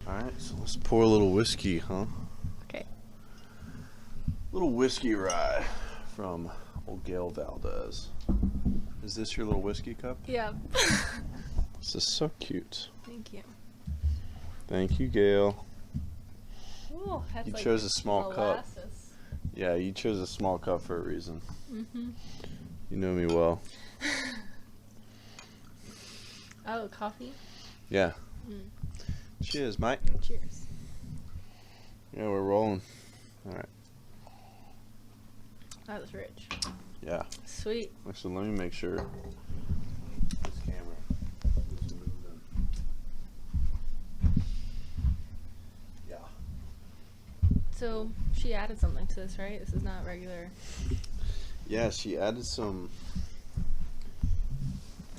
Alright, so let's pour a little whiskey, huh? Okay. Little whiskey rye from old Gail Valdez. Is this your little whiskey cup? Yeah. This is so cute. Thank you. Thank you, Gail. Ooh, that's You like chose a small cup. molasses. Yeah, you chose a small cup for a reason. Mm-hmm. You know me well. Oh, coffee? Yeah. Mm. Cheers, mate. Cheers. Yeah, we're rolling. Alright. That was rich. Yeah. Sweet. Actually, let me make sure. This camera is moving. Yeah. So, she added something to this, right? This is not regular. Yeah, she added some.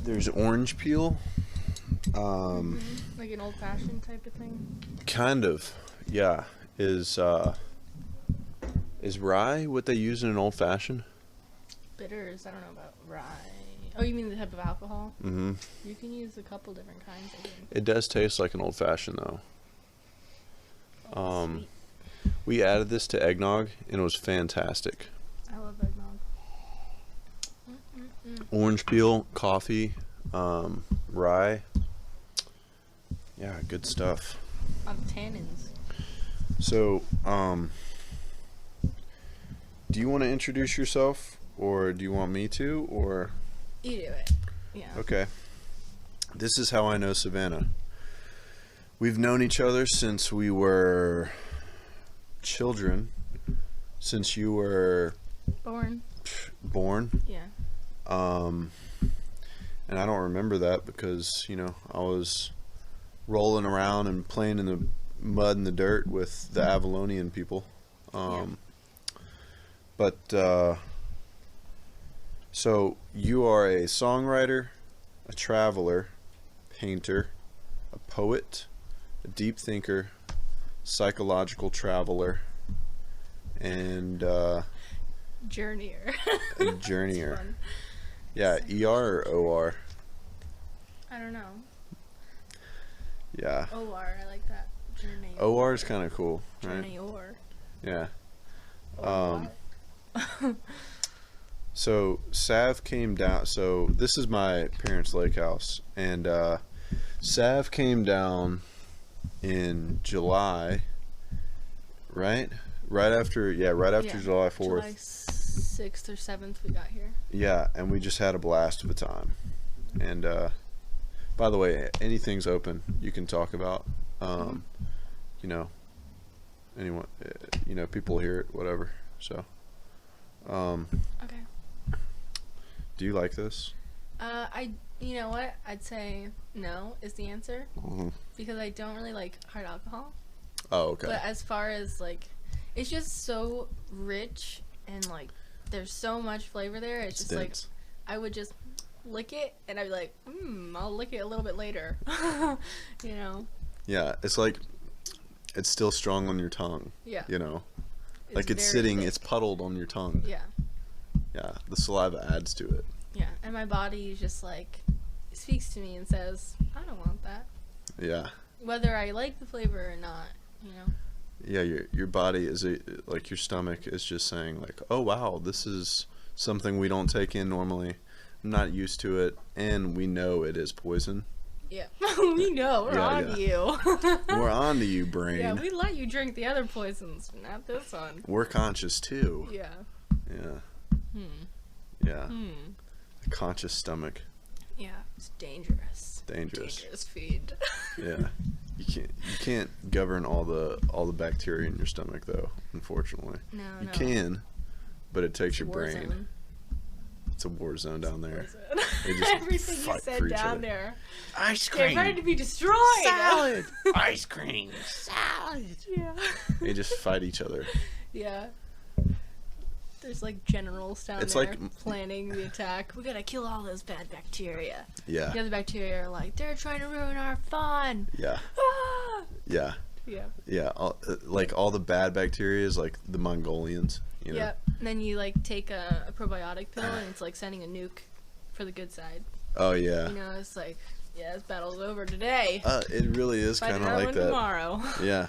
There's orange peel. Like an old-fashioned type of thing? Kind of. Yeah. Is rye what they use in an old fashioned? Bitters. I don't know about rye. Oh, you mean the type of alcohol? Mm-hmm. You can use a couple different kinds, I think. It does taste like an old fashioned though. Sweet. We added this to eggnog and it was fantastic. I love eggnog. Orange peel, coffee, rye. Yeah, good stuff. A lot of tannins. So, do you want to introduce yourself, or do you want me to, or? You do it. Yeah. Okay. This is how I know Savanna. We've known each other since we were children, since you were born. Yeah. And I don't remember that because, you know, I was rolling around and playing in the mud and the dirt with the Avalonian people. But so you are a songwriter, a traveler, painter, a poet, a deep thinker, psychological traveler, and Journeyer. a journeyer. Fun. Yeah, ER or OR? I don't know. Yeah. OR, I like that. Journeyer. OR is kind of cool, right? Journeyer. Yeah. Or what? So Sav came down. So this is my parents' lake house, and Sav came down in July, right? Right after July 4th. July 6th or 7th we got here. Yeah, and we just had a blast of a time. And by the way, anything's open. You can talk about. You know, anyone. You know, people hear it, whatever. So. Okay. Do you like this? You know what? I'd say no is the answer. Mm-hmm. Because I don't really like hard alcohol. Oh, okay. But as far as like, it's just so rich and like, there's so much flavor there. It's just dense. like, I would just lick it and I'd be like, I'll lick it a little bit later. You know? Yeah, it's like, it's still strong on your tongue. Yeah. You know? Like it's very sitting, thick. it's puddled on your tongue. Yeah. Yeah, the saliva adds to it. Yeah. And my body is just like, it speaks to me and says, I don't want that. Yeah. Whether I like the flavor or not, you know? Yeah, your body is like your stomach is just saying like, oh wow, this is something we don't take in normally. I'm not used to it, and we know it is poison. Yeah. We know. We're on to you. We're on to you, brain. Yeah, we let you drink the other poisons, not this one. We're conscious too. Yeah. Yeah. Yeah. A conscious stomach. Yeah, it's dangerous. Dangerous. Dangerous feed. Yeah. You can't govern all the bacteria in your stomach though, unfortunately. No, You no. can, but it takes your War brain. zone. It's a war zone down there. War zone. They just Everything you fight said for each down other. there. Ice They're cream. ready to be destroyed. Salad. Ice cream. Salad. Yeah. They just fight each other. Yeah. There's like generals down It's there like- planning the attack. We gotta kill all those bad bacteria. Yeah. The other bacteria are like, they're trying to ruin our fun. Yeah. Ah! Yeah. Yeah. Yeah. Like all the bad bacteria is like the Mongolians. You know? Yep. And then you like take a probiotic pill and it's like sending a nuke for the good side. Oh yeah. You know, it's like Yeah, this battle's over today. It really is Fight kind of another like one that. tomorrow. Yeah,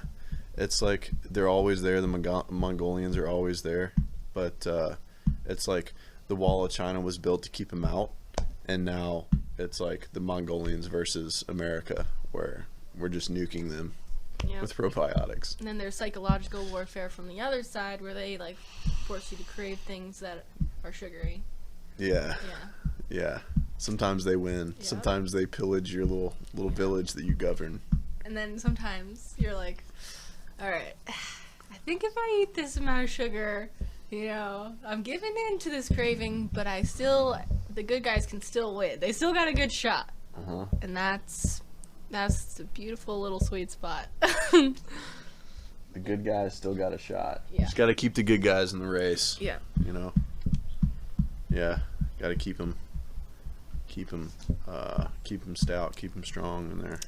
it's like they're always there. The Mongolians are always there, but it's like the Wall of China was built to keep them out, and now it's like the Mongolians versus America, where we're just nuking them Yeah. with probiotics. And then there's psychological warfare from the other side, where they like force you to crave things that are sugary. Yeah, Yeah. yeah. Sometimes they win. Yeah. Sometimes they pillage your little village that you govern. And then sometimes you're like, all right, I think if I eat this amount of sugar, I'm giving in to this craving, but the good guys can still win. They still got a good shot. Uh-huh. And that's a beautiful little sweet spot. The good guys still got a shot. Yeah. Just got to keep the good guys in the race. Yeah. Yeah. Got to keep them stout, keep them strong in there.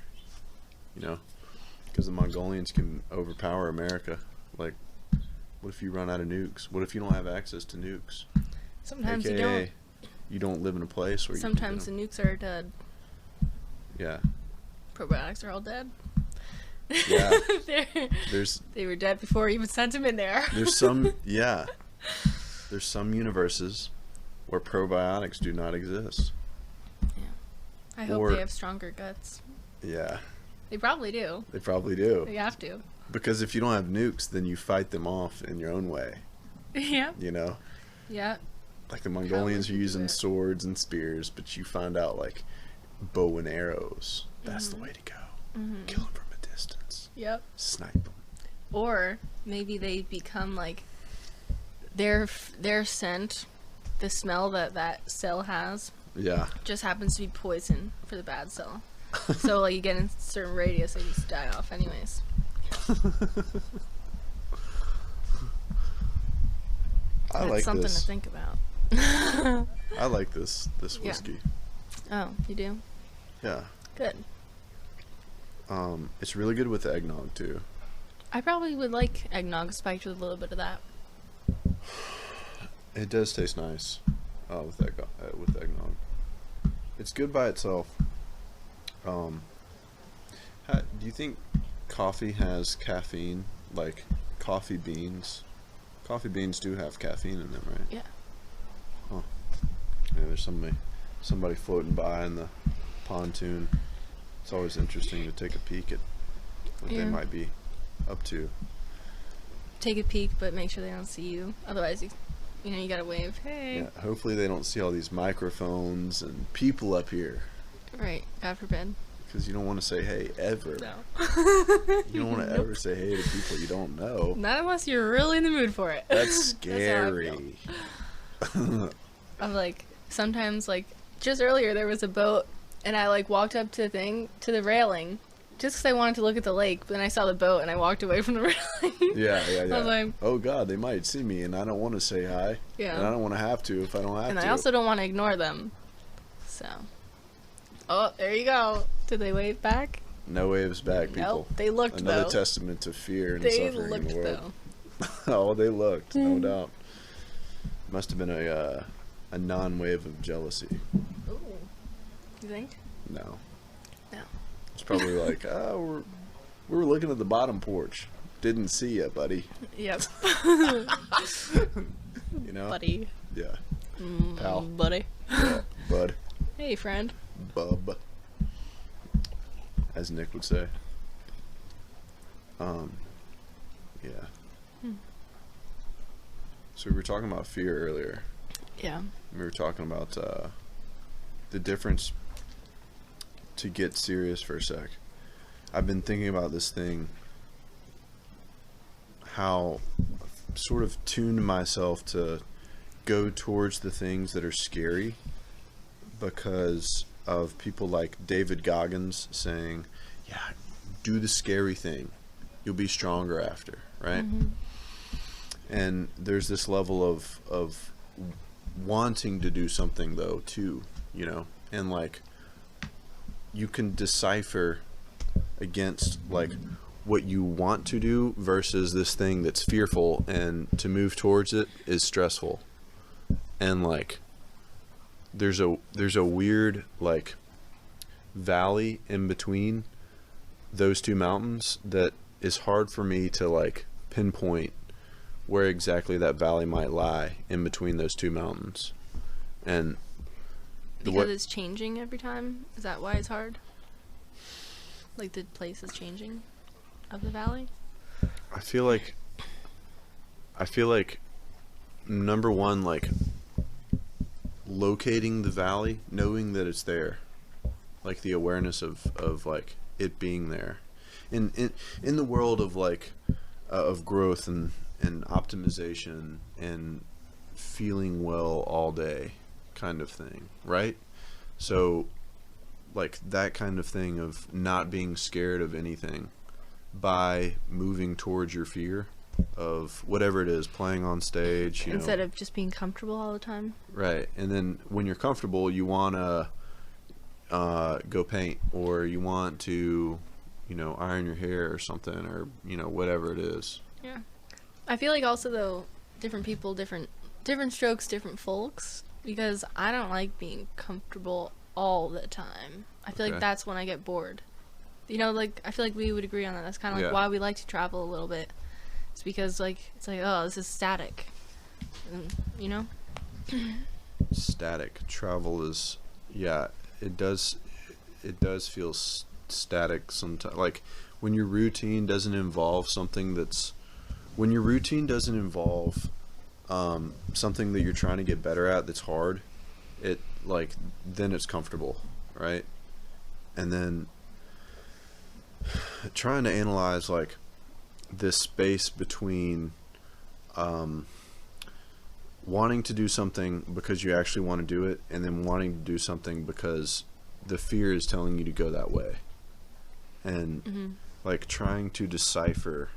Because the Mongolians can overpower America. Like, what if you run out of nukes? What if you don't have access to nukes? Sometimes AKA, you don't live in a place where Sometimes you the nukes are dead. Yeah. Probiotics are all dead. Yeah. There's they were dead before we even sent them in there. There's some universes where probiotics do not exist. I hope they have stronger guts. Yeah. They probably do. They probably do. They have to. Because if you don't have nukes, then you fight them off in your own way. Yeah. Yeah. Like the Mongolians are using swords and spears, but you find out like bow and arrows. That's the way to go. Mm-hmm. Kill them from a distance. Yep. Snipe them. Or maybe they become like their scent, the smell that cell has. Yeah. Just happens to be poison for the bad cell. So like you get in a certain radius, they just die off anyways. That's something this. to think about. I like this whiskey. Oh, you do? Yeah. Good. It's really good with eggnog too. I probably would like eggnog spiked with a little bit of that. It does taste nice with eggnog. It's good by itself. Do you think coffee has caffeine? Like coffee beans? Coffee beans do have caffeine in them, right? Yeah. Huh. Yeah, there's somebody floating by in the pontoon. It's always interesting to take a peek at what they might be up to. Take a peek, but make sure they don't see you. Otherwise, you gotta wave. Hey. Yeah. Hopefully they don't see all these microphones and people up here. Right. God forbid. Because you don't want to say hey ever. No. You don't want to ever say hey to people you don't know. Not unless you're really in the mood for it. That's scary. I'm like, sometimes, like, just earlier there was a boat, and I, like, walked up to the railing, just because I wanted to look at the lake, but then I saw the boat, and I walked away from the railing. Yeah. I was like, oh, God, they might see me, and I don't want to say hi. Yeah. And I don't want to have to if I don't have to. And I also don't want to ignore them. So. Oh, there you go. Did they wave back? No waves back, people. Nope, they looked, Another though. testament to fear and They suffering looked, in the world. though. Oh, they looked, no doubt. Must have been a non-wave of jealousy. Ooh. You think? No. No. It's probably like, we were looking at the bottom porch. Didn't see ya, buddy. Yep. You know? Buddy. Yeah. Pal. Buddy. Yeah. Bud. Hey, friend. Bub. As Nick would say. Yeah. So we were talking about fear earlier. Yeah. We were talking about the difference, to get serious for a sec. I've been thinking about this thing, how I've sort of tuned myself to go towards the things that are scary because of people like David Goggins saying, yeah, do the scary thing. You'll be stronger after, right? Mm-hmm. And there's this level of wanting to do something though too, and like you can decipher against like what you want to do versus this thing that's fearful, and to move towards it is stressful. And like there's a weird like valley in between those two mountains that is hard for me to like pinpoint where exactly that valley might lie in between those two mountains. And because it's changing every time? Is that why it's hard? Like the place is changing of the valley? I feel like number one, like locating the valley, knowing that it's there, like the awareness of like it being there, in the world of like of growth and optimization and feeling well all day kind of thing, right? So like that kind of thing of not being scared of anything by moving towards your fear of whatever it is, playing on stage, instead of just being comfortable all the time. Right. And then when you're comfortable, you want to go paint, or you want to, iron your hair or something, or, whatever it is. Yeah. I feel like also, though, different people, different strokes, different folks, because I don't like being comfortable all the time. I feel like that's when I get bored. Like, I feel like we would agree on that. That's kind of like why we like to travel a little bit. It's because, like, it's like, oh, this is static. And, Static. Travel is, it does feel static sometimes. Like, when your routine doesn't involve something when your routine doesn't involve something that you're trying to get better at that's hard, then it's comfortable, right? And then trying to analyze, like, this space between wanting to do something because you actually want to do it, and then wanting to do something because the fear is telling you to go that way, and like trying to decipher.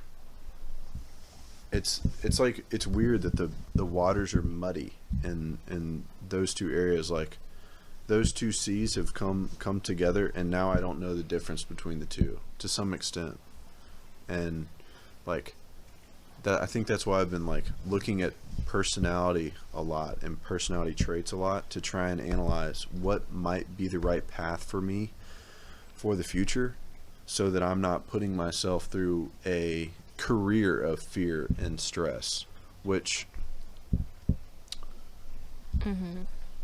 It's like, it's weird that the waters are muddy in those two areas. Like, those two seas have come together, and now I don't know the difference between the two to some extent. And like that, I think that's why I've been like looking at personality a lot and personality traits a lot to try and analyze what might be the right path for me for the future, so that I'm not putting myself through a career of fear and stress, which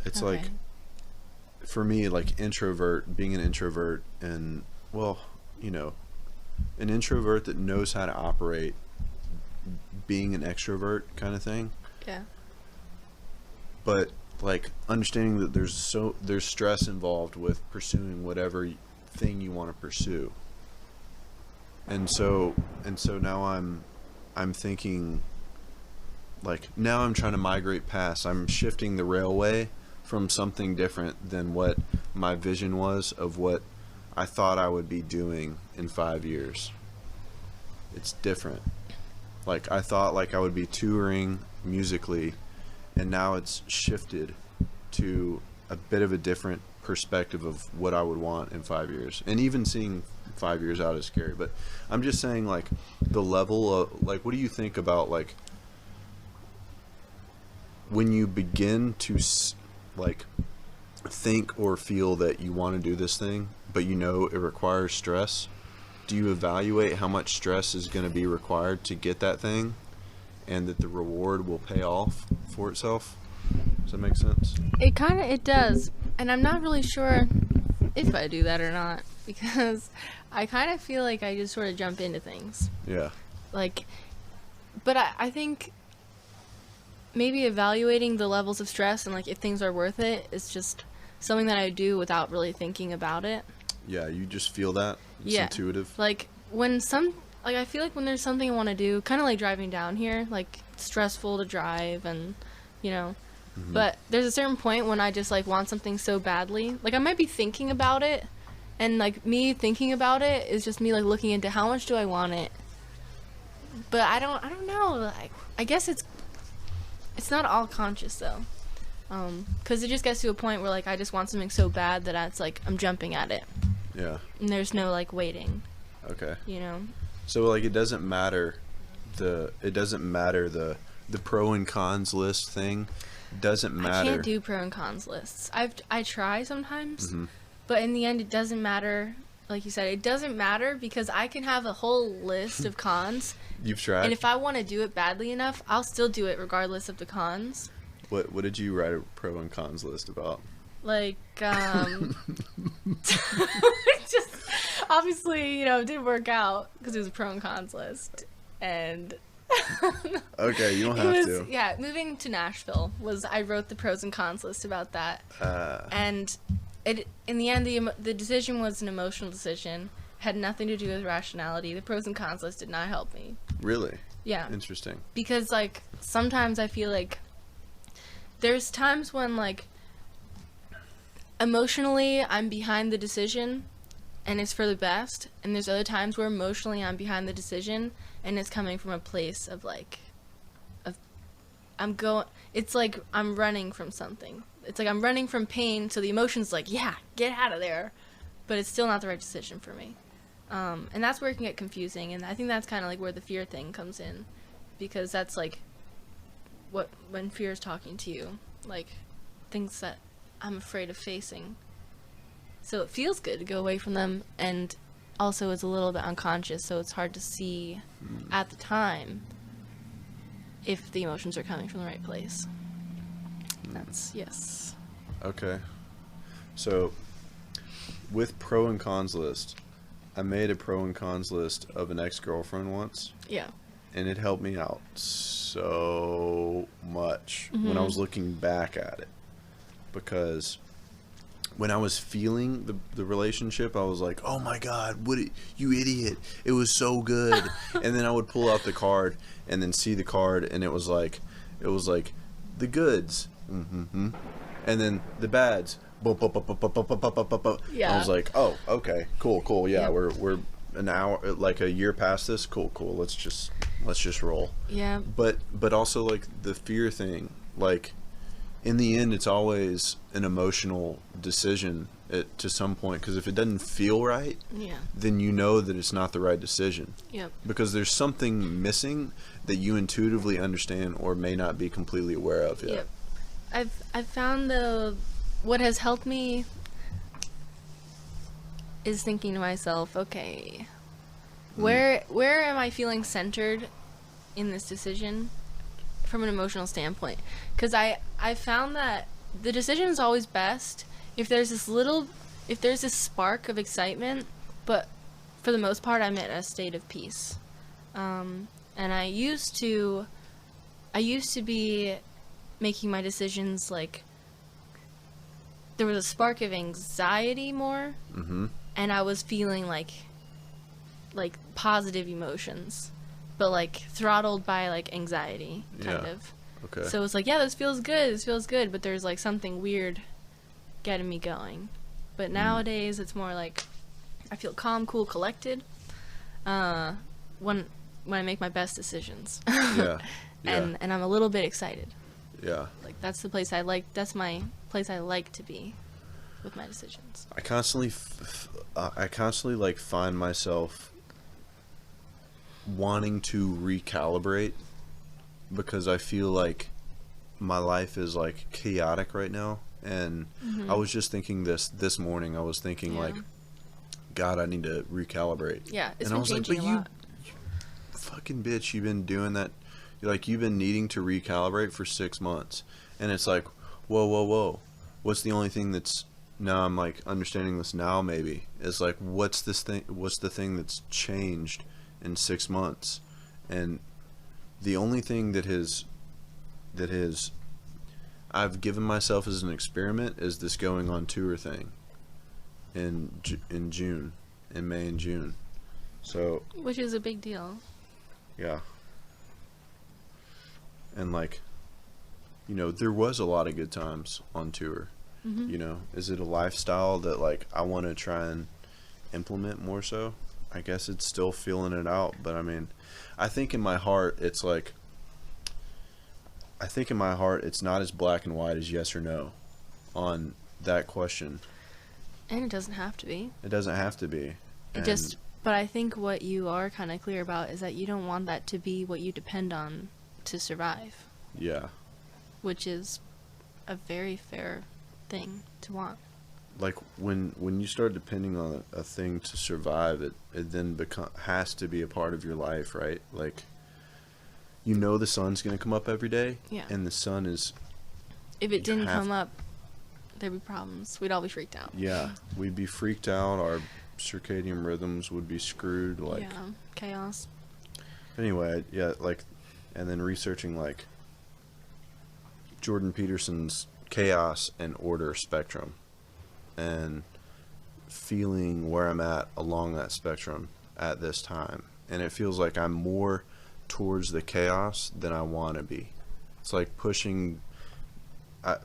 it's like, for me, like being an introvert, and an introvert that knows how to operate being an extrovert kind of thing. Yeah. But like understanding that there's stress involved with pursuing whatever thing you want to pursue. And so now I'm thinking, like, now I'm trying to migrate past. I'm shifting the railway from something different than what my vision was of what I thought I would be doing in 5 years. It's different. Like, I thought like I would be touring musically, and now it's shifted to a bit of a different perspective of what I would want in 5 years. And even seeing 5 years out is scary, but I'm just saying, like, the level of, like, what do you think about, like, when you begin to like think or feel that you want to do this thing, but it requires stress? Do you evaluate how much stress is going to be required to get that thing, and that the reward will pay off for itself? Does that make sense? It does. And I'm not really sure if I do that or not, because I kind of feel like I just sort of jump into things. Yeah. Like, but I think maybe evaluating the levels of stress and, like, if things are worth it is just something that I do without really thinking about it. Yeah, you just feel that? It's intuitive? Like, I feel like when there's something I want to do, kind of like driving down here, like, it's stressful to drive, and, but there's a certain point when I just, like, want something so badly. Like, I might be thinking about it, and, like, me thinking about it is just me, like, looking into how much do I want it. But I don't know. Like, I guess it's not all conscious, though. Because it just gets to a point where, like, I just want something so bad that it's like I'm jumping at it. Yeah. And there's no, like, waiting. Okay. So, like, it doesn't matter the pro and cons list thing. Doesn't matter. I can't do pro and cons lists. I try sometimes, But in the end, it doesn't matter. Like you said, it doesn't matter because I can have a whole list of cons. You've tried? And if I want to do it badly enough, I'll still do it regardless of the cons. What did you write a pro and cons list about? Like, just obviously, it didn't work out because it was a pro and cons list. And okay, you don't have to. Yeah, moving to Nashville I wrote the pros and cons list about that. And in the end, the decision was an emotional decision. Had nothing to do with rationality. The pros and cons list did not help me. Really? Yeah. Interesting. Because, like, sometimes I feel like there's times when, like, emotionally I'm behind the decision and it's for the best. And there's other times where emotionally I'm behind the decision and it's coming from a place of, like, it's like I'm running from something. It's like I'm running from pain, so the emotion's like, yeah, get out of there. But it's still not the right decision for me. And that's where it can get confusing, and I think that's kind of like where the fear thing comes in. Because that's like when fear is talking to you, like things that I'm afraid of facing. So it feels good to go away from them, and also it's a little bit unconscious, so it's hard to see at the time if the emotions are coming from the right place. That's, yes. Okay. So, with pro and cons list, I made a pro and cons list of an ex-girlfriend once. Yeah. And it helped me out so much when I was looking back at it. Because when I was feeling the relationship, I was like, oh my God, you idiot. It was so good. And then I would pull out the card and then see the card, and it was like the goods. And then the bads. Yeah. I was like, oh, okay, cool. Yeah, Yep. we're an hour, like a year past this. Cool. Let's just roll. Yeah. But also like the fear thing, like in the end, it's always an emotional decision to some point, because if it doesn't feel right, then you know that it's not the right decision. Yep. Because there's something missing that you intuitively understand or may not be completely aware of yet. Yep. I've found what has helped me is thinking to myself, okay, where am I feeling centered in this decision from an emotional standpoint? Because I found that the decision is always best if there's this spark of excitement, but for the most part I'm in a state of peace. And I used to be making my decisions like there was a spark of anxiety more, and I was feeling like positive emotions, but like throttled by like anxiety kind of. Okay. So it's like, yeah, this feels good, but there's like something weird getting me going. But nowadays it's more like I feel calm, cool, collected when I make my best decisions. Yeah. And I'm a little bit excited. Yeah. Like that's the place I like. That's my place I like to be with my decisions. I constantly like find myself wanting to recalibrate because I feel like my life is like chaotic right now, and I was just thinking this morning. I was thinking like, God, I need to recalibrate. Yeah, it's and been I was like, changing but a lot. you fucking bitch, you've been doing that. Like, you've been needing to recalibrate for 6 months, and it's like, whoa, what's the only thing that's now I'm like understanding this now? Maybe it's like, what's the thing that's changed in 6 months? And the only thing that has I've given myself as an experiment is this going on tour thing in June, in May and June. So, which is a big deal. Yeah. And like, there was a lot of good times on tour. Is it a lifestyle that like I want to try and implement more so? I guess it's still feeling it out, but I mean, I think in my heart it's not as black and white as yes or no on that question. And it doesn't have to be. It doesn't have to be. But I think what you are kind of clear about is that you don't want that to be what you depend on to survive. Yeah. Which is a very fair thing to want. like when you start depending on a thing to survive, it then has to be a part of your life, right? Like, you know the sun's gonna come up every day, Yeah. and the sun is. If it didn't come up, there'd be problems. We'd all be freaked out. Yeah, we'd be freaked out. Our circadian rhythms would be screwed. Like, yeah, chaos. anyway, yeah, like, and then researching like Jordan Peterson's chaos and order spectrum, and feeling where I'm at along that spectrum at this time, and it feels like I'm more towards the chaos than I want to be. It's like pushing.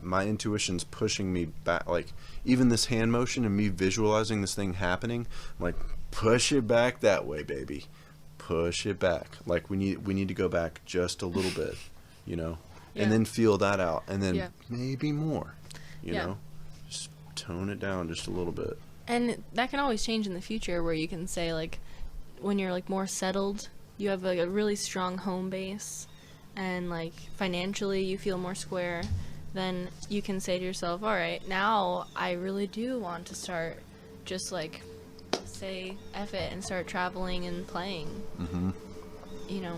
My intuition's pushing me back. Like, even this hand motion and me visualizing this thing happening, I'm like, push it back that way, baby. Push it back. Like, we need to go back just a little bit, you know, and then feel that out, and then maybe more, you know, just tone it down just a little bit. And that can always change in the future, where you can say, like, when you're like more settled, you have like a really strong home base, and like financially you feel more square. Then you can say to yourself, all right, now I really do want to start just like say F it and start traveling and playing. Mm-hmm. You know,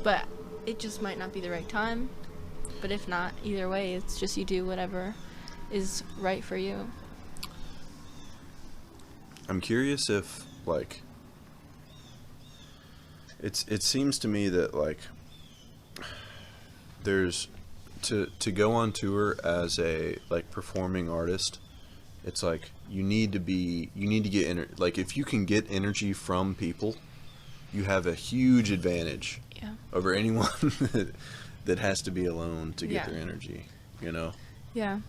but it just might not be the right time. But if not, either way, it's just you do whatever is right for you. I'm curious if, like, it seems to me that, like, there's to go on tour as a like performing artist, it's like you need to get like, if you can get energy from people, you have a huge advantage over anyone that has to be alone to get their energy, you know. Yeah.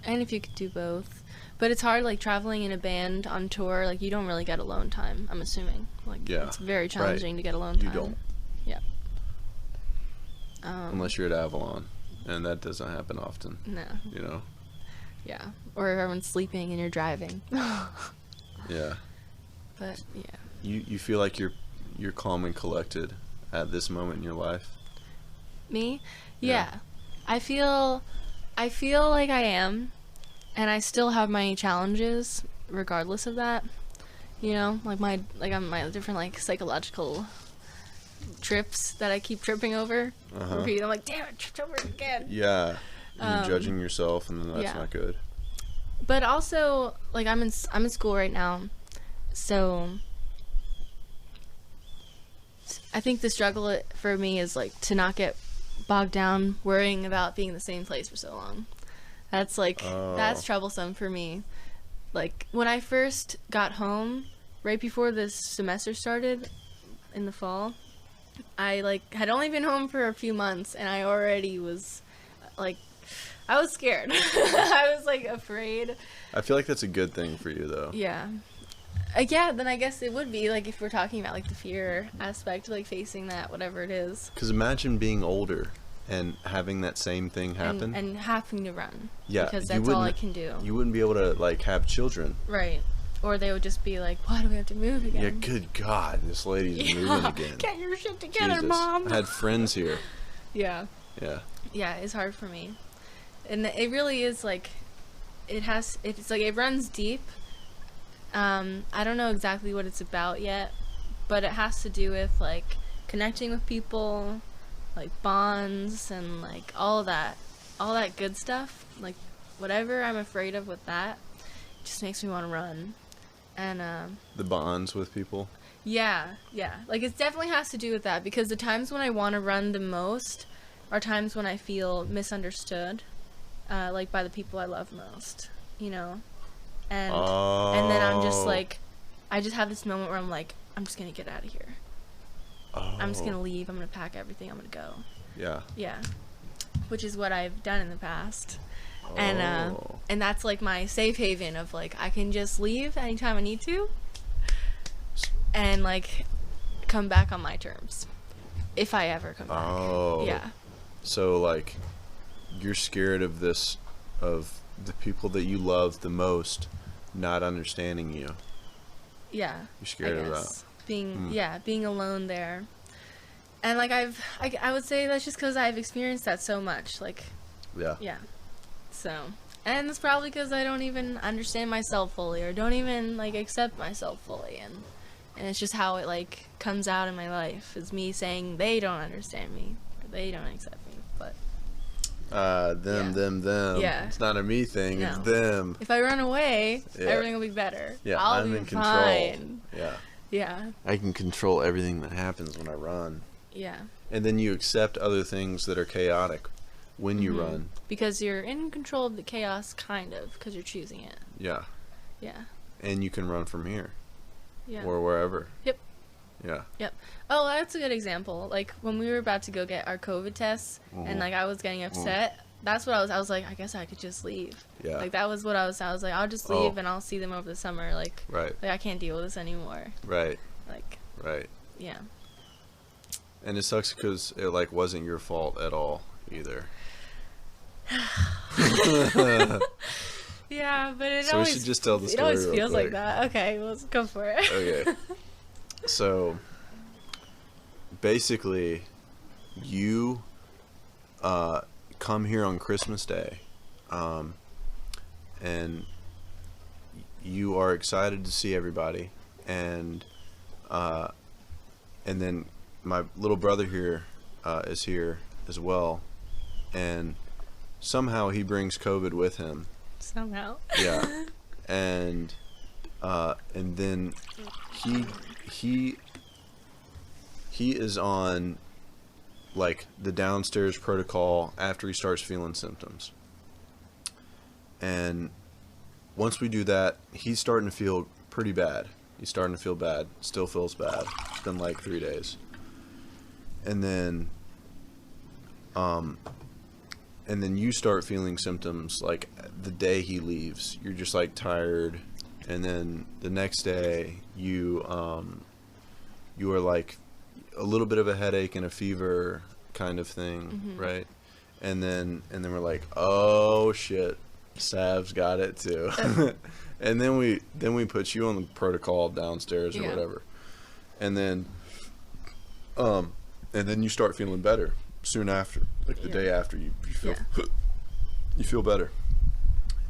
And if you could do both. But it's hard, like, traveling in a band on tour, like, you don't really get alone time, I'm assuming. Like, it's very challenging to get alone time. You don't. Yeah. Unless you're at Avalon, and that doesn't happen often. No. You know? Yeah. Or everyone's sleeping and you're driving. Yeah. But, yeah. You feel like you're calm and collected at this moment in your life? Me? Yeah. I feel like I am, and I still have my challenges regardless of that. You know, like I'm my different like psychological trips that I keep tripping over. Repeat. I'm like, damn it, tripped over it again. Yeah. You're judging yourself, and then that's not good. But also, like, I'm in school right now, so I think the struggle for me is like to not get bogged down worrying about being in the same place for so long. That's like that's troublesome for me. Like, when I first got home right before this semester started in the fall, I like had only been home for a few months, and I already was like, I was scared. I was like afraid. I feel like that's a good thing for you, though. Yeah. Yeah, then I guess it would be, like, if we're talking about, like, the fear aspect, like, facing that, whatever it is. Because imagine being older and having that same thing happen. And having to run. Yeah. Because that's all I can do. You wouldn't be able to, like, have children. Right. Or they would just be like, why do we have to move again? Yeah, good God, this lady's moving again. Get your shit together, Jesus. Mom! I had friends here. Yeah. Yeah. Yeah, it's hard for me. And it really is, like, it's like, it runs deep. I don't know exactly what it's about yet, but it has to do with, like, connecting with people, like, bonds, and, like, all that good stuff. Like, whatever I'm afraid of with that just makes me want to run. And, the bonds with people? Yeah. Like, it definitely has to do with that, because the times when I want to run the most are times when I feel misunderstood, like, by the people I love most, you know? And then I'm just like, I just have this moment where I'm like, I'm just gonna get out of here. I'm just gonna leave. I'm gonna pack everything. I'm gonna go. Yeah. Which is what I've done in the past. And that's like my safe haven of, like, I can just leave anytime I need to, and, like, come back on my terms, if I ever come back. Yeah. So, like, you're scared of the people that you love the most not understanding you. Yeah. You're scared of that. Being alone there. And, like, I would say that's just because I've experienced that so much. Like, yeah. So, And it's probably because I don't even understand myself fully, or don't even, like, accept myself fully, and it's just how it, like, comes out in my life, is me saying they don't understand me, or they don't accept me, but... them. Yeah. It's not a me thing, No. it's them. If I run away, Yeah. everything will be better. Yeah, I'll I'm be in control. fine. Yeah. Yeah. I can control everything that happens when I run. Yeah. And then you accept other things that are chaotic when you run. Because you're in control of the chaos, kind of, because you're choosing it. Yeah. Yeah. And you can run from here. Yeah. Or wherever. Yep. Yeah. Yep. Oh, that's a good example. Like, when we were about to go get our COVID tests, Mhm. and, like, I was getting upset, that's what I was like, I guess I could just leave. Yeah. Like, that was what I was like, I'll just leave and I'll see them over the summer. Like, Right. I can't deal with this anymore. Right. Like, Right. yeah. And it sucks because it, like, wasn't your fault at all, either. Yeah, but it So always... we should just tell the It story always real feels quick. like that. Okay, well, let's go for it. Okay. So, basically, you come here on Christmas Day, and you are excited to see everybody, and then my little brother here is here as well, and somehow he brings COVID with him. Somehow. Yeah, and then he is on, like, the downstairs protocol after he starts feeling symptoms. And once we do that, he's starting to feel pretty bad. He's starting to feel bad. Still feels bad. It's been like 3 days. And then you start feeling symptoms like the day he leaves. You're just, like, tired. And then the next day you are, like, a little bit of a headache and a fever kind of thing, right? And then we're like, oh shit, Sav's got it too. And then we put you on the protocol downstairs or whatever. And then you start feeling better soon after, like the day after you feel you feel better.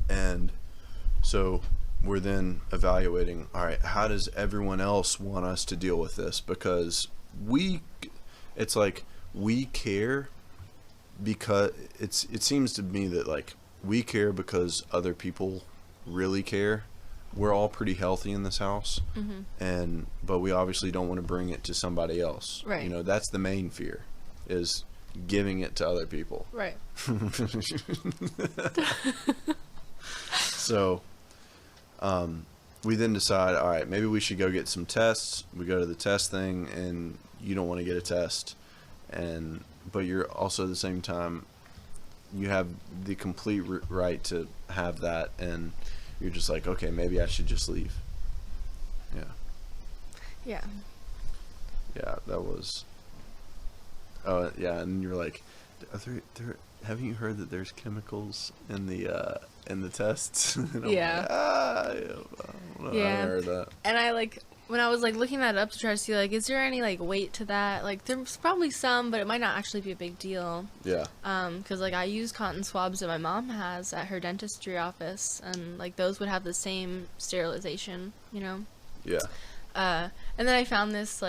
And so we're then evaluating, all right, how does everyone else want us to deal with this? Because it's like we care because it seems to me that, like, we care because other people really care. We're all pretty healthy in this house, but we obviously don't want to bring it to somebody else. Right. You know, that's the main fear, is giving it to other people. Right. So, we then decide, all right, maybe we should go get some tests. We go to the test thing, and you don't want to get a test, but you're also at the same time, you have the complete right to have that, and you're just like, okay, maybe I should just leave. Yeah. Yeah. Yeah, that was. Oh yeah, and you're like, haven't you heard that there's chemicals in the tests? And I'm Yeah. like, I don't know, I haven't heard that. And I, like, when I was, like, looking that up to try to see, like, is there any, like, weight to that? Like, there's probably some, but it might not actually be a big deal. Yeah. Because, like, I use cotton swabs that my mom has at her dentistry office, and, like, those would have the same sterilization, you know? Yeah. And then I found this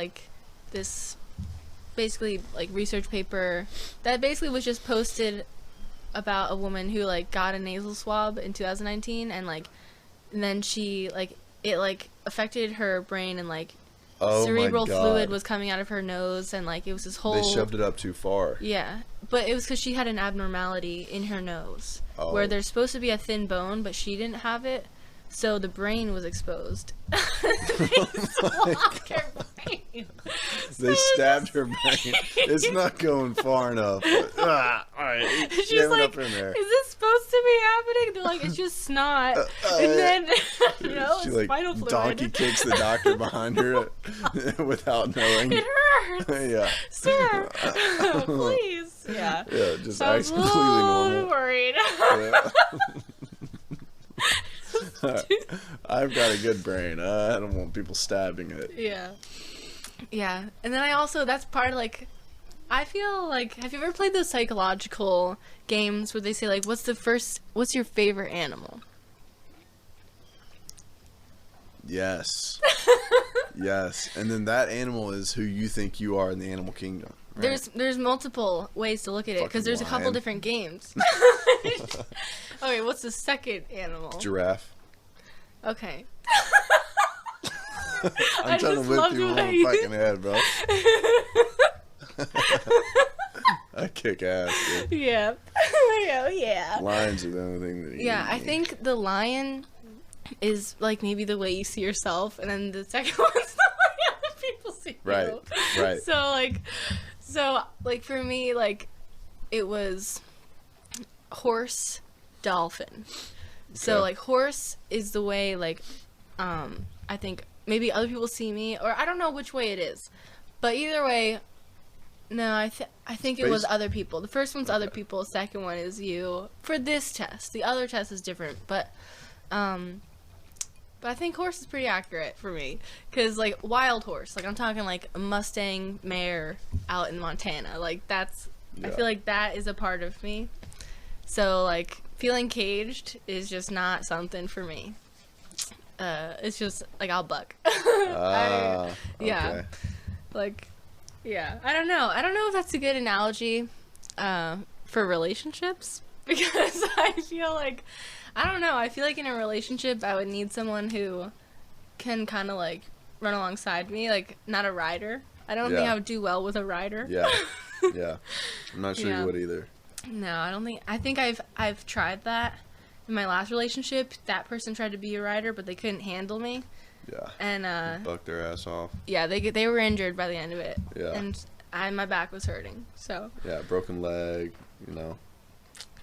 basically, like, research paper that basically was just posted about a woman who, like, got a nasal swab in 2019, and, like, and then she, like, it, like, affected her brain, and, like, cerebral fluid was coming out of her nose, and, like, it was this whole... They shoved it up too far. Yeah, but it was because she had an abnormality in her nose, where there's supposed to be a thin bone, but she didn't have it, so the brain was exposed. They swabbed her brain. They stabbed her brain. It's not going far enough. But, all right, She's like, up in there. is this supposed to be happening? They're like, it's just snot. And then, you know, she, it's like, spinal fluid. donkey kicks the doctor behind her without knowing. It hurts. Yeah. Sir, please. Yeah. Yeah, just So I was acts completely normal. worried. Yeah. I've got a good brain. I don't want people stabbing it. Yeah. Yeah. And then I also, that's part of, like, I feel like, have you ever played those psychological games where they say, like, what's your favorite animal? Yes. Yes. And then that animal is who you think you are in the animal kingdom. Right? There's multiple ways to look at it, because there's a couple lion. different games. Okay, what's the second animal? Giraffe. Okay. I'm trying to whip you on the fucking head, bro. I kick ass, dude. Yeah. Yeah. Lions are the only thing that Yeah, I think the lion is like maybe the way you see yourself, and then the second one's the way other people see Right, you. right. So for me, like, it was horse, dolphin. So Okay. like horse is the way, like, I think maybe other people see me, or I don't know which way it is, but either way, no, I think it was other people. The first one's other people. The second one is you for this test. The other test is different, but I think horse is pretty accurate for me, because like wild horse, like I'm talking like a Mustang mare out in Montana, like that's I feel like that is a part of me. So like feeling caged is just not something for me. It's just like I'll buck. Yeah. Okay. Like, yeah, I don't know if that's a good analogy for relationships, because I feel like, I don't know, I feel like in a relationship I would need someone who can kind of like run alongside me, like not a rider. I don't think I would do well with a rider. Yeah. Yeah. I'm not sure you would either. No, I think I've tried that. In my last relationship, that person tried to be a rider, but they couldn't handle me. Yeah. And buck their ass off. yeah, they were injured by the end of it. Yeah. And my back was hurting. So Yeah, broken leg, you know.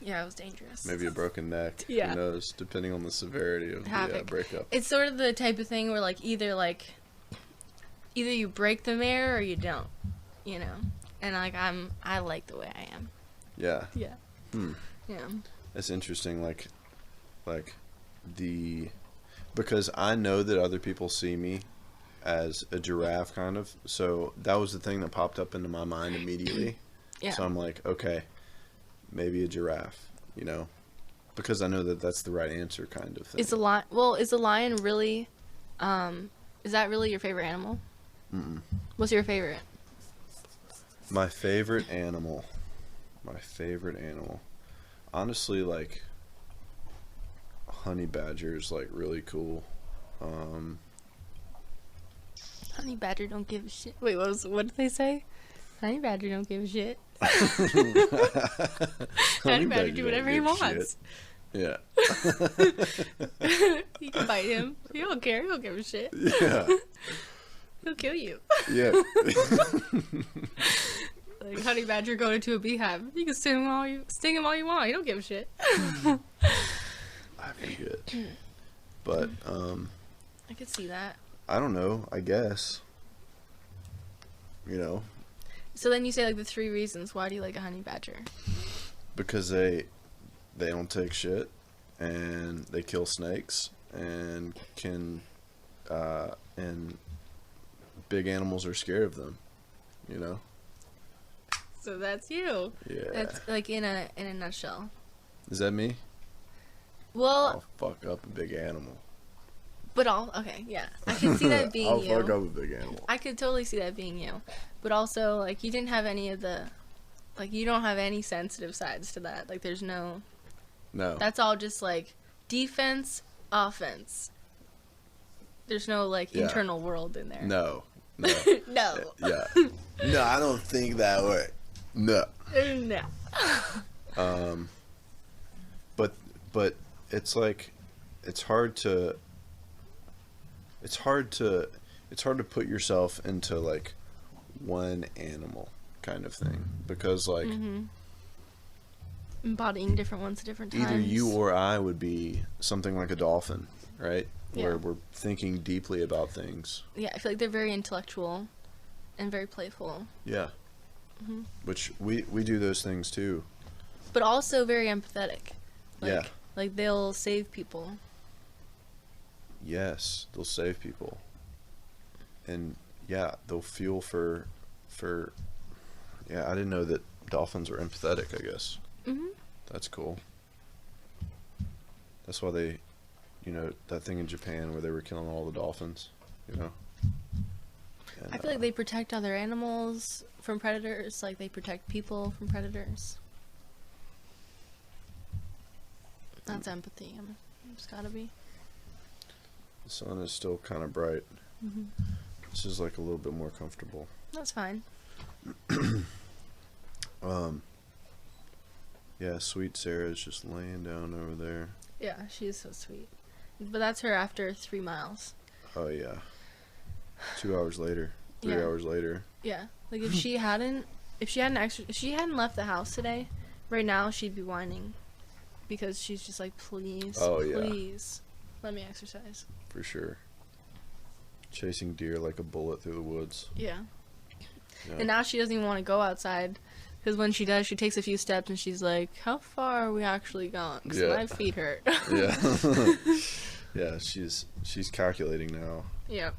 Yeah, it was dangerous. Maybe a broken neck. Yeah. Who knows, depending on the severity of the breakup. It's sort of the type of thing where either you break the mare or you don't, you know. And I like the way I am. Yeah. Yeah. Yeah. That's interesting, because I know that other people see me as a giraffe kind of, so that was the thing that popped up into my mind immediately. Yeah. So I'm like, okay, maybe a giraffe, you know, because I know that that's the right answer kind of thing. Is a lion really, is that really your favorite animal? Mm-mm. What's your favorite? My favorite animal. Honestly, like, honey badger is like really cool. Honey badger don't give a shit. Wait, what did they say? Honey badger don't give a shit. Honey badger do whatever he wants. Yeah. You can bite him. He don't care. He don't give a shit. Yeah. He'll kill you. Yeah. Like honey badger going into a beehive. You can sting him all you want. He don't give a shit. I forget. But I could see that. I don't know, I guess. You know, So then you say like the 3 reasons why do you like a honey badger? because they don't take shit, and they kill snakes, and and big animals are scared of them, you know. So that's you. Yeah. That's like in a nutshell. Is that me? Well, I'll fuck up a big animal. but okay, yeah. I can see that being I'll you. fuck up a big animal. I could totally see that being you. But also, like, you didn't have any of the, like, you don't have any sensitive sides to that. Like, there's no, No. that's all just, like, defense, offense. There's no, like, internal world in there. No. No. Yeah. No, I don't think that way. No. No. But it's like, it's hard to put yourself into like one animal kind of thing, because like embodying different ones at different times. either you or I would be something like a dolphin, right? Yeah. Where we're thinking deeply about things. Yeah, I feel like they're very intellectual and very playful. Yeah. Which we do those things too. But also very empathetic. Like, Yeah. Like, they'll save people. Yes, they'll save people. And yeah, they'll feel for Yeah, I didn't know that dolphins are empathetic, I guess. Mhm. That's cool. That's why they, that thing in Japan where they were killing all the dolphins, And, I feel like they protect other animals from predators, like they protect people from predators. That's empathy. It's gotta be. the sun is still kind of bright. Mm-hmm. This is like a little bit more comfortable. That's fine. Yeah, sweet Sarah's just laying down over there. Yeah, she's so sweet. But that's her after 3 miles. Oh yeah. 2 hours later, 3 Yeah. hours later. Yeah, like if she hadn't left the house today, right now she'd be whining, because she's just like, please, Oh, yeah. please, let me exercise. For sure. Chasing deer like a bullet through the woods. Yeah. Yeah. And now she doesn't even want to go outside, because when she does, she takes a few steps and she's like, how far are we actually going? Because Yeah. my feet hurt. Yeah. Yeah, she's calculating now. Yeah.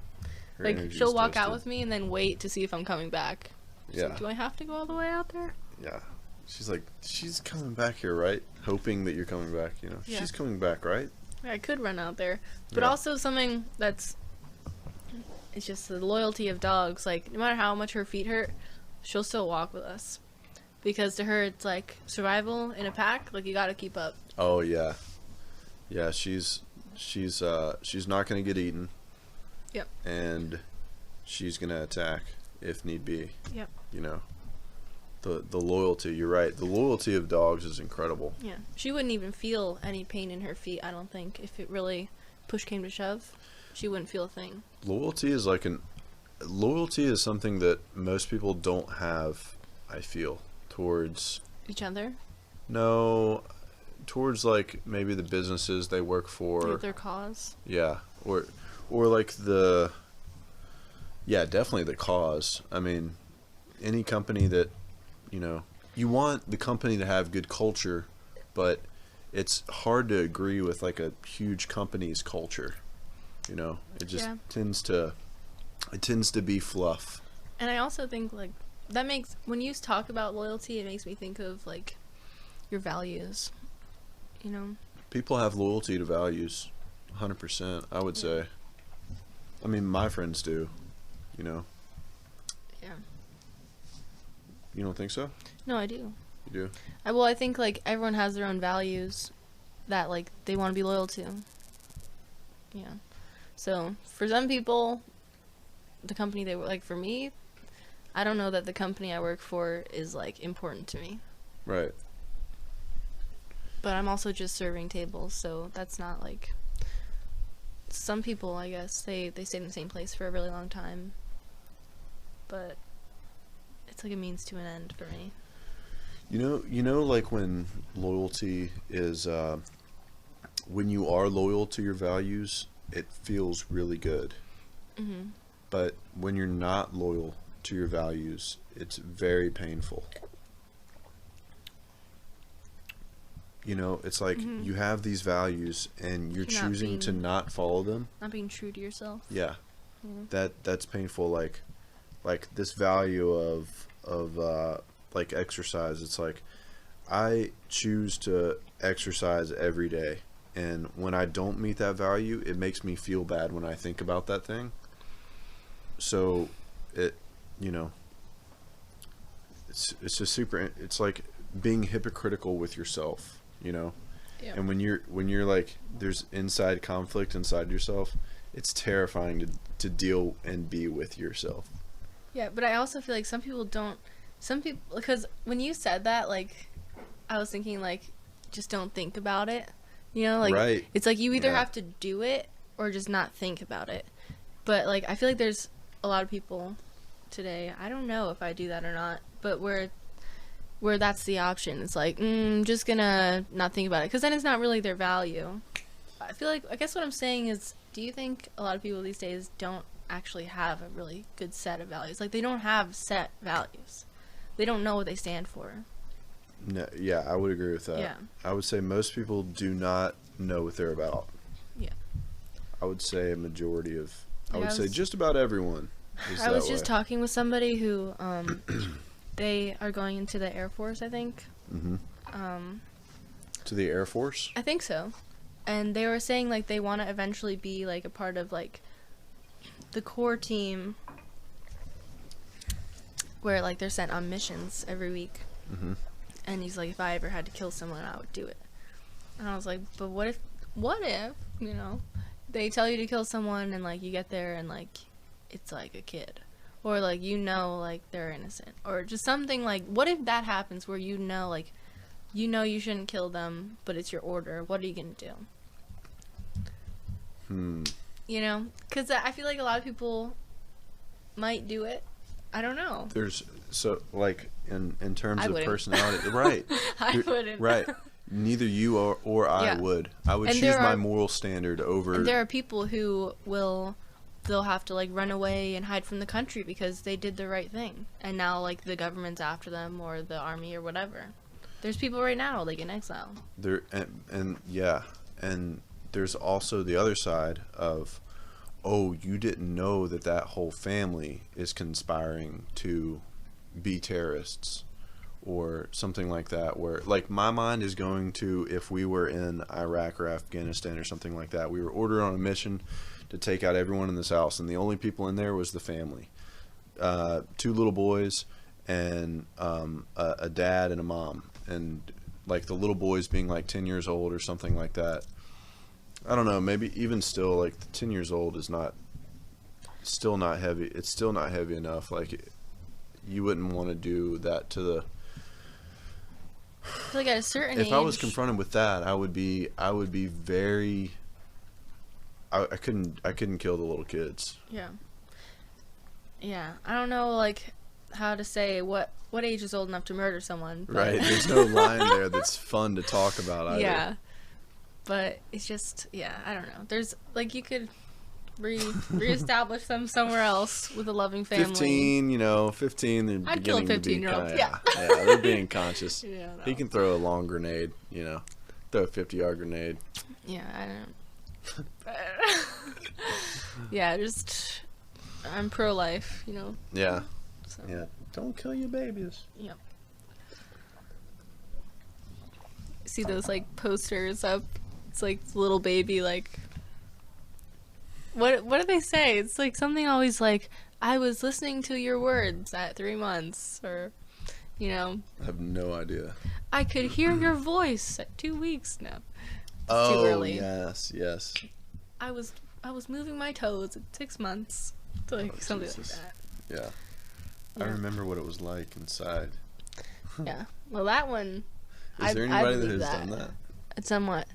Her Like, energy's she'll walk out toasted. with me and then wait to see if I'm coming back. She's Yeah. like, do I have to go all the way out there? Yeah. She's like, she's coming back here, right? Hoping that you're coming back, Yeah. She's coming back, right? I could run out there. But Yeah. also something it's just the loyalty of dogs. Like, no matter how much her feet hurt, she'll still walk with us. Because to her, it's like survival in a pack. Like, you gotta keep up. Oh yeah. Yeah, she's not gonna get eaten. Yep. And she's gonna attack if need be. Yep. The loyalty, you're right. The loyalty of dogs is incredible. Yeah. She wouldn't even feel any pain in her feet, I don't think. If it really push came to shove, she wouldn't feel a thing. Loyalty is something that most people don't have, I feel, towards Each other? no towards like maybe the businesses they work for. Their cause? Yeah. Or like definitely the cause. I mean, any company that, you want the company to have good culture, but it's hard to agree with like a huge company's culture. It just Yeah. tends to be fluff. And I also think, like, that makes, when you talk about loyalty, it makes me think of, like, your values. People have loyalty to values, 100%, I would say. I mean, my friends do, Yeah. You don't think so? No, I do. You do? I think, like, everyone has their own values that, like, they want to be loyal to. Yeah. So, for some people, the company they work, like, for me, I don't know that the company I work for is, like, important to me. Right. But I'm also just serving tables, so that's not, like, some people, I guess, they stay in the same place for a really long time. But it's like a means to an end for me. Like when loyalty is, when you are loyal to your values, it feels really good. Mm-hmm. But when you're not loyal to your values, it's very painful. It's like Mhm. you have these values and you're You're not choosing to being- not follow them. Not being true to yourself. Yeah. Yeah. That's painful. Like this value of like exercise. It's like I choose to exercise every day, and when I don't meet that value, it makes me feel bad when I think about that thing. So it's just super. It's like being hypocritical with yourself. Yeah. And when you're like, there's inside conflict inside yourself, it's terrifying to deal and be with yourself. Yeah, but I also feel like some people, because when you said that, like, I was thinking, like, just don't think about it. Like, Right. It's like you either Yeah. have to do it or just not think about it. But, like, I feel like there's a lot of people today, I don't know if I do that or not, but where that's the option. It's like, just gonna not think about it, because then it's not really their value. I feel like, I guess what I'm saying is, do you think a lot of people these days don't actually have a really good set of values? Like, they don't have set values. They don't know what they stand for. No, yeah, I would agree with that. Yeah. I would say most people do not know what they're about. Yeah. I would say a majority of, I Like, would say just about everyone is I that was just way. talking with somebody who, they are going into the Air Force, I think. Mm-hmm. To the Air Force? I think so. And they were saying, like, they want to eventually be, like, a part of, like, the core team where, like, they're sent on missions every week. Mm-hmm. And he's like, if I ever had to kill someone, I would do it. And I was like, but what if, you know, they tell you to kill someone and, like, you get there and, like, it's, like, a kid. Or, like, you know, like, they're innocent. Or just something, like, what if that happens where you know, like, you know you shouldn't kill them, but it's your order. What are you going to do? You know? Because I feel like a lot of people might do it. I don't know. There's, so, like, in terms I of wouldn't. personality, right. I wouldn't. Right. Neither you or I Yeah. would. I would And choose there my are- moral standard over... And there are people who they'll have to, like, run away and hide from the country because they did the right thing. And now, like, the government's after them or the army or whatever. There's people right now, like, in exile. There and yeah, and there's also the other side of, oh, you didn't know that whole family is conspiring to be terrorists or something like that, where, like, my mind is going to, if we were in Iraq or Afghanistan or something like that, we were ordered on a mission to take out everyone in this house, and the only people in there was the family, 2 little boys and a dad and a mom. And, like, the little boys being, like, 10 years old or something like that. I don't know, maybe even still, like, the 10 years old is still not heavy. It's still not heavy enough. Like, you wouldn't want to do that to the... I feel like at a certain age... If I was confronted with that, I would be very... I couldn't kill the little kids. Yeah. Yeah. I don't know, like, how to say what age is old enough to murder someone. But... Right. There's no line there that's fun to talk about either. Yeah. But it's just, yeah, I don't know. There's, like, you could reestablish them somewhere else with a loving family. 15, you know, 15, they're I'd kill a beginning to be 15-year-old, kinda, yeah. Yeah, they're being conscious. Yeah, no. He can throw a long grenade, you know. Throw a 50-yard grenade. Yeah, I don't... yeah, just... I'm pro-life, you know. Yeah. So. Yeah. Don't kill your babies. Yeah. See those, like, posters up? It's like little baby, like... What do they say? It's like something always like, I was listening to your words at 3 months, or, you know... I have no idea. I could hear your voice at 2 weeks now. Oh, too early. yes, yes. I was moving my toes at 6 months. It's like something Jesus. like that. Yeah. Yeah. I remember what it was like inside. Yeah. Well, that one... Is there anybody that believe has done that? It's somewhat.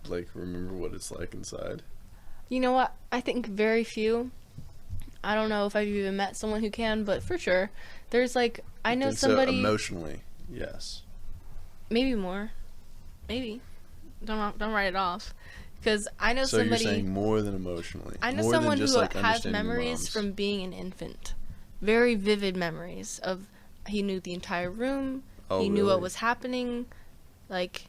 Like, remember what it's like inside? You know what? I think very few. I don't know if I've even met someone who can, but for sure. There's, like... I know And somebody... So emotionally, yes. Maybe more. Maybe. Don't write it off. Because I know So somebody... you're saying more than emotionally. I know more than someone just, who like, has understanding the memories moms. from being an infant. Very vivid memories of... He knew the entire room. Oh, he knew really? what was happening. Like...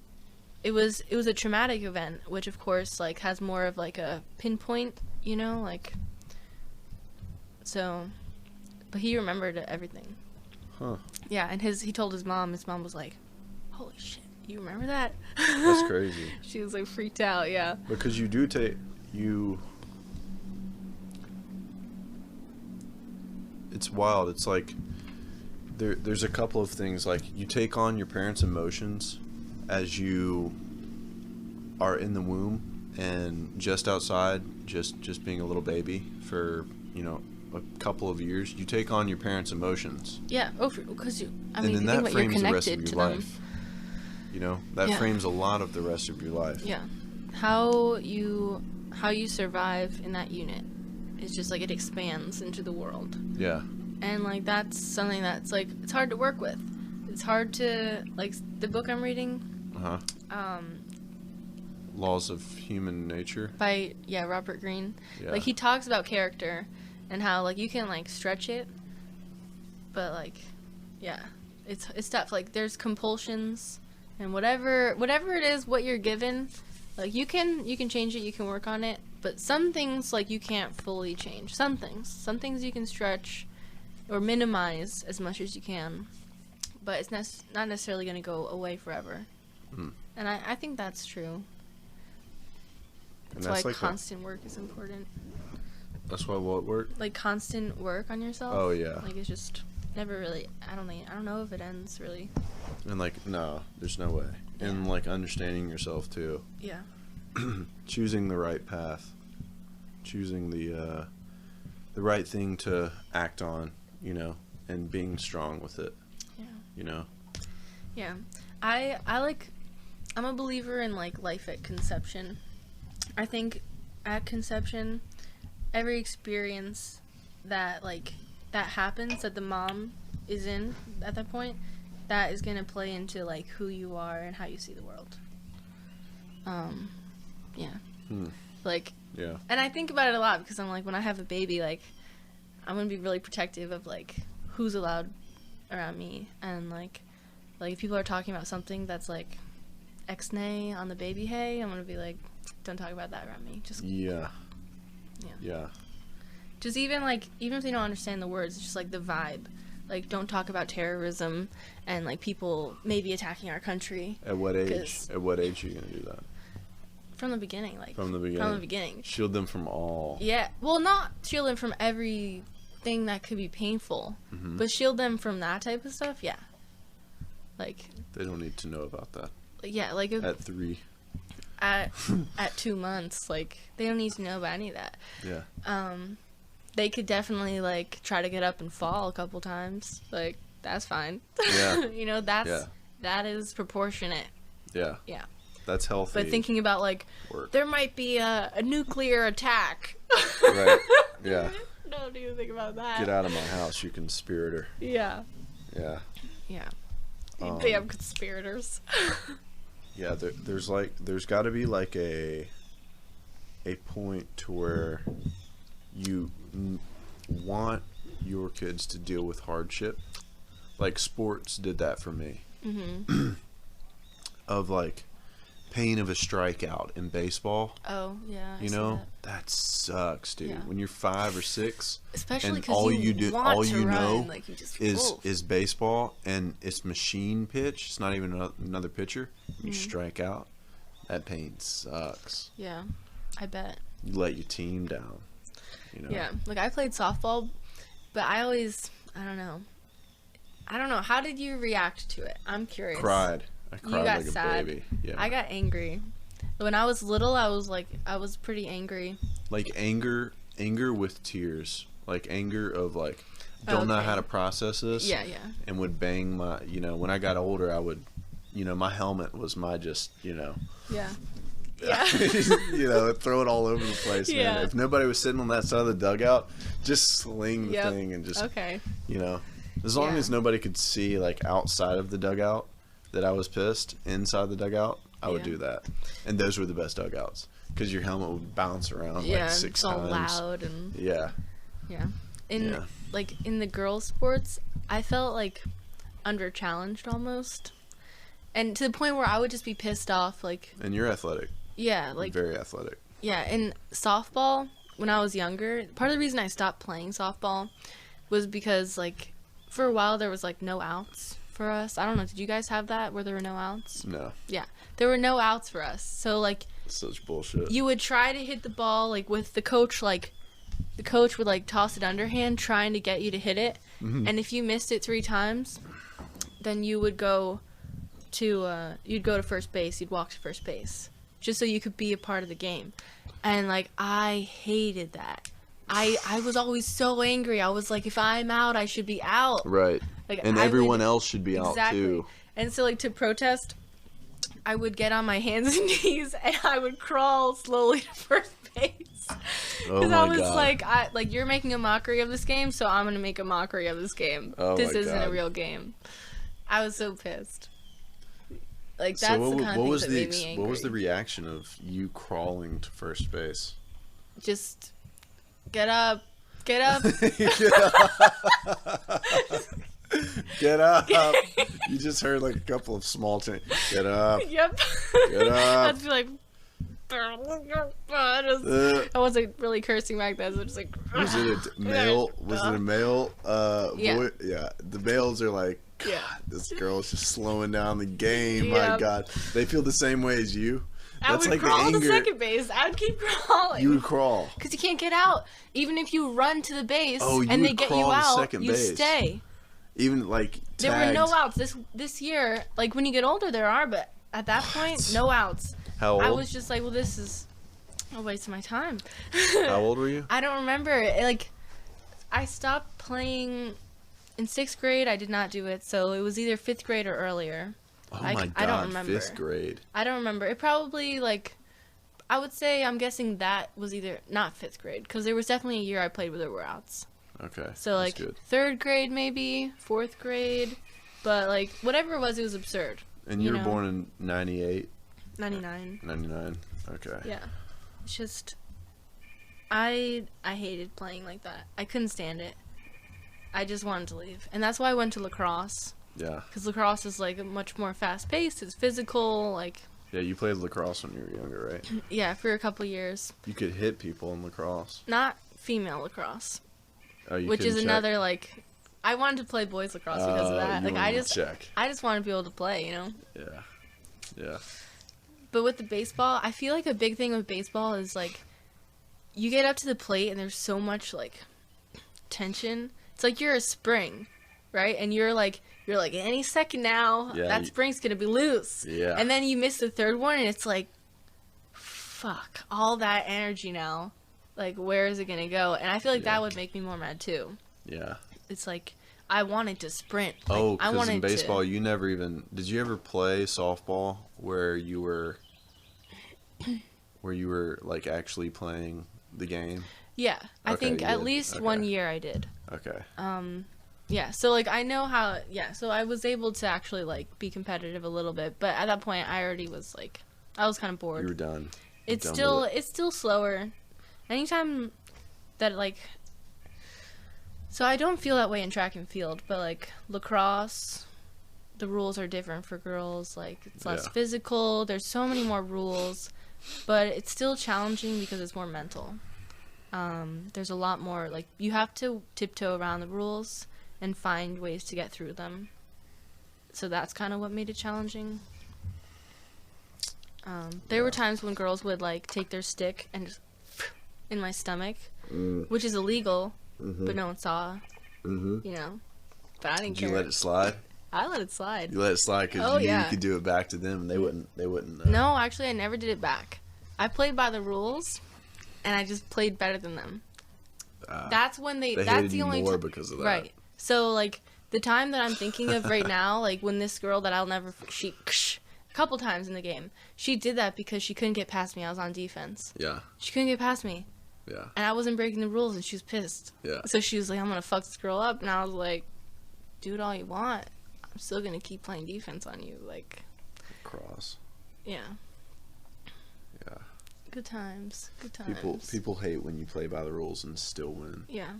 It was a traumatic event, which of course, like, has more of, like, a pinpoint, you know, like... So... But he remembered everything. Huh. Yeah, and he told his mom was like, holy shit, you remember that? That's crazy. She was, like, freaked out, yeah. Because you do take... It's wild. It's like... There's a couple of things. Like, you take on your parents' emotions as you are in the womb and just outside, just being a little baby for, you know, a couple of years. You take on your parents' emotions. Yeah, because I And mean, then you think that about you're frames the rest of connected your to them. life. You know, that Yeah. frames a lot of the rest of your life. Yeah. How you survive in that unit is just, like, it expands into the world. Yeah. And, like, that's something that's, like, it's hard to work with. It's hard to, like, the book I'm reading, Uh-huh. Laws of Human Nature. by, Robert Greene. Yeah. Like, he talks about character and how, like, you can, like, stretch it, but, like, yeah, it's tough. Like, there's compulsions, and whatever it is, what you're given, like, you can change it, you can work on it, but some things, like, you can't fully change. Some things you can stretch or minimize as much as you can. but it's not necessarily going to go away forever. Mm. And I think that's true. That's why like constant work is important. That's why what work? Like constant work on yourself. Oh yeah. Like it's just never really. I don't know if it ends really. And like no, there's no way. Yeah. And like understanding yourself too. Yeah. Choosing the right path. Choosing the right thing to act on, you know, and being strong with it. Yeah. You know. Yeah, I'm a believer in like life at conception. I think at conception, every experience that happens that the mom is in at that point, that is gonna play into like who you are and how you see the world. Yeah. Like. Yeah. And I think about it a lot because I'm like, when I have a baby, like, I'm gonna be really protective of like who's allowed around me, and like if people are talking about something that's like ex-nay on the baby hay, I'm gonna be like, don't talk about that around me. Just yeah. Just even if they don't understand the words, it's just like the vibe. Like, don't talk about terrorism and like people maybe attacking our country. At what age? At what age are you gonna do that? From the beginning, like from the beginning. Shield them from all. Yeah, well, not shield them from everything that could be painful, but shield them from that type of stuff. Yeah. Like. They don't need to know about that. Yeah, like at 3. At 2 months, like they don't need to know about any of that. Yeah. They could definitely like try to get up and fall a couple times. Like that's fine. Yeah. You know, that is proportionate. Yeah. Yeah. That's healthy. But thinking about like there might be a nuclear attack. Right. Yeah. Don't even think about that. Get out of my house, you conspirator. Yeah. Yeah. Yeah. You damn conspirators. Yeah, there's got to be like a point to where you want your kids to deal with hardship. Like sports did that for me. Of like pain of a strikeout in baseball. Oh yeah. You know that sucks, dude. Yeah. When you're 5 or 6, especially and all you know like you just, is baseball, and it's machine pitch. It's not even another pitcher. You strike out. That pain sucks. Yeah, I bet. You let your team down. You know. Yeah, like I played softball, but I don't know. How did you react to it? I'm curious. Cried. I cried you got like sad. a baby. Yeah. I got angry. When I was little, I was pretty angry. Like anger with tears. Like anger of like, don't know how to process this. Yeah, yeah. And would bang my, when I got older, I would, my helmet was my just, Yeah. Yeah. Throw it all over the place, man. Yeah. If nobody was sitting on that side of the dugout, just sling the thing and just, as long as nobody could see like outside of the dugout that I was pissed, inside the dugout, I would do that. And those were the best dugouts because your helmet would bounce around like 6 times. All loud and yeah. In the girls' sports, I felt like under challenged almost, and to the point where I would just be pissed off. Like, and you're athletic. Yeah, like very athletic. Yeah, in softball when I was younger, part of the reason I stopped playing softball was because like for a while there was like no outs for us. I don't know. Did you guys have that where there were no outs? No. Yeah, there were no outs for us. So like. Such bullshit. You would try to hit the ball like with the coach. Like the coach would like toss it underhand, trying to get you to hit it. And if you missed it 3 times, then you would go to first base. You'd walk to first base just so you could be a part of the game. And like I hated that. I was always so angry. I was like, if I'm out, I should be out. Right. Like, and everyone else should be out too. And so like to protest, I would get on my hands and knees and I would crawl slowly to first base. Because I was like, you're making a mockery of this game, so I'm gonna make a mockery of this game. This isn't a real game. I was so pissed. Like that's the kind of thing that made me angry. What was the reaction of you crawling to first base? Just get up. Get up. Get up. You just heard like a couple of small changes. Get up. Yep. Get up. I'd be like, I wasn't really cursing back then, so just like. Was it a male? Was it a male? Yeah. Yeah. The males are like Yeah. This girl's just slowing down the game. Yeah. My God, they feel the same way as you. I would crawl to second base. I would keep crawling. You would crawl. Because you can't get out. Even if you run to the base you and they would get you crawl to out, second you base. stay. Even like tagged. There were no outs this year. Like when you get older, there are, but at that point, no outs. How old? I was just like, well, this is a waste of my time. How old were you? I don't remember. Like, I stopped playing in 6th grade. I did not do it, so it was either 5th grade or earlier. Oh my God, I don't remember. 5th grade. I don't remember. It probably, like, I would say, I'm guessing that was either, not 5th grade, because there was definitely a year I played where there were outs. Okay. So, like, good. 3rd grade maybe, 4th grade, but, like, whatever it was absurd. And you were born in 98? 99. 99. Okay. Yeah. It's just, I hated playing like that. I couldn't stand it. I just wanted to leave. And that's why I went to lacrosse. Yeah. Because lacrosse is, like, much more fast-paced. It's physical, like... Yeah, you played lacrosse when you were younger, right? Yeah, for a couple years. You could hit people in lacrosse. Not female lacrosse. Oh, you which is check? another, like... I wanted to play boys lacrosse because of that. You Like, wanted to check. I just wanted to be able to play, you know? Yeah. Yeah. But with the baseball, I feel like a big thing with baseball is, like, you get up to the plate and there's so much, like, tension. It's like you're a spring, right? And you're like, any second now, that spring's gonna be loose. Yeah. And then you miss the third one and it's like, fuck, all that energy now. Like, where is it gonna go? And I feel like that would make me more mad, too. Yeah. It's like, I wanted to sprint. Like, Oh, I because wanted in baseball, to... you never even... Did you ever play softball where you were... like, actually playing the game? Yeah. I Okay, think you at did. least Okay. 1 year I did. Okay. Yeah, so, like, I know how... Yeah, so I was able to actually, like, be competitive a little bit. But at that point, I already was, like... I was kind of bored. You were done. It's done still... with it. It's still slower. Anytime that, like... So I don't feel that way in track and field, but, like, lacrosse, the rules are different for girls. Like, it's less physical. There's so many more rules. But it's still challenging because it's more mental. There's a lot more... Like, you have to tiptoe around the rules and find ways to get through them. So that's kind of what made it challenging. There were times when girls would, like, take their stick and just in my stomach, which is illegal, but no one saw, you know. But I didn't care. Did you let it slide? I let it slide. You let it slide because you could do it back to them, and they wouldn't. No, actually, I never did it back. I played by the rules, and I just played better than them. That's when they that's hated the you only more because of that. Right. So, like, the time that I'm thinking of right now, like, when this girl that I'll never... a couple times in the game, she did that because she couldn't get past me. I was on defense. Yeah. She couldn't get past me. Yeah. And I wasn't breaking the rules, and she was pissed. Yeah. So she was like, I'm going to fuck this girl up. And I was like, do it all you want. I'm still going to keep playing defense on you. Like... Cross. Yeah. Yeah. Good times. Good times. People hate when you play by the rules and still win. Yeah.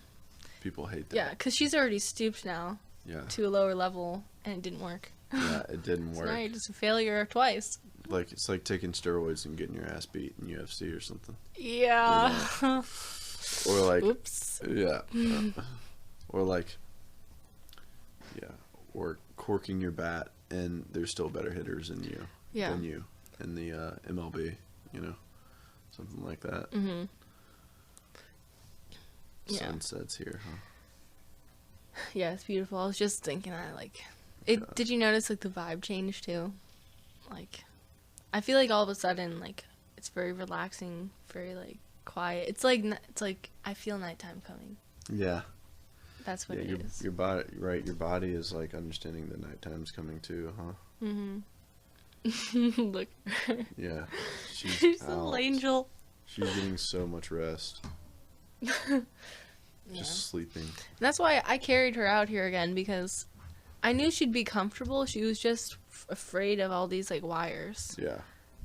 People hate that. Yeah, because she's already stooped now. Yeah. To a lower level, and it didn't work. Yeah, it didn't work. So now you're just a failure twice. Like, it's like taking steroids and getting your ass beat in UFC or something. Yeah. You know? Or like... Oops. Yeah. Or like... Yeah. Or corking your bat, and there's still better hitters than you. Yeah. Than you in the MLB, you know? Something like that. Mm-hmm. Yeah. Sunsets here, huh? Yeah, it's beautiful. I was just thinking Did you notice, like, the vibe change, too? Like, I feel like all of a sudden, like, it's very relaxing, very, like, quiet. It's like I feel nighttime coming. Yeah. That's what it is. Your body, right? Your body is, like, understanding that nighttime's coming, too, huh? Mm-hmm. Look. Yeah. She's a little angel. She's getting so much rest. Just sleeping. That's why I carried her out here again, because I knew she'd be comfortable. She was just afraid of all these, like, wires. Yeah.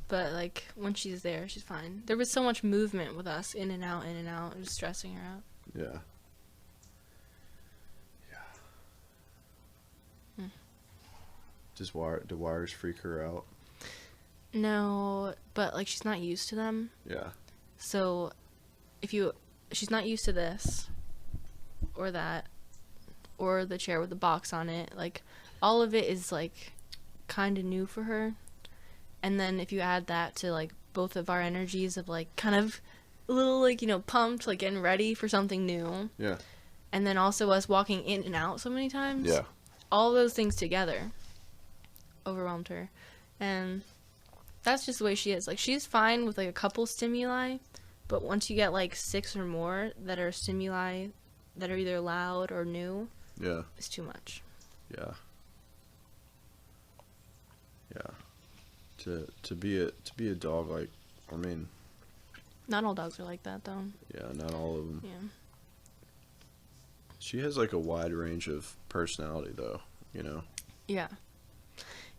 But, like, when she's there, she's fine. There was so much movement with us, in and out, It was stressing her out. Yeah. Yeah. Do wires freak her out? No, but, like, she's not used to them. Yeah. So, she's not used to this, or that, or the chair with the box on it. Like, all of it is like kind of new for her. And then if you add that to like both of our energies of like kind of a little like, you know, pumped, like getting ready for something new. Yeah. And then also us walking in and out so many times. Yeah. All those things together overwhelmed her. And that's just the way she is. Like, she's fine with like a couple stimuli, but once you get like 6 or more that are stimuli that are either loud or new, Yeah. it's too much. Yeah. Yeah. To be a dog, like, I mean, Not all dogs are like that, though. yeah, not all of them. Yeah. She has like a wide range of personality, though. You know. Yeah.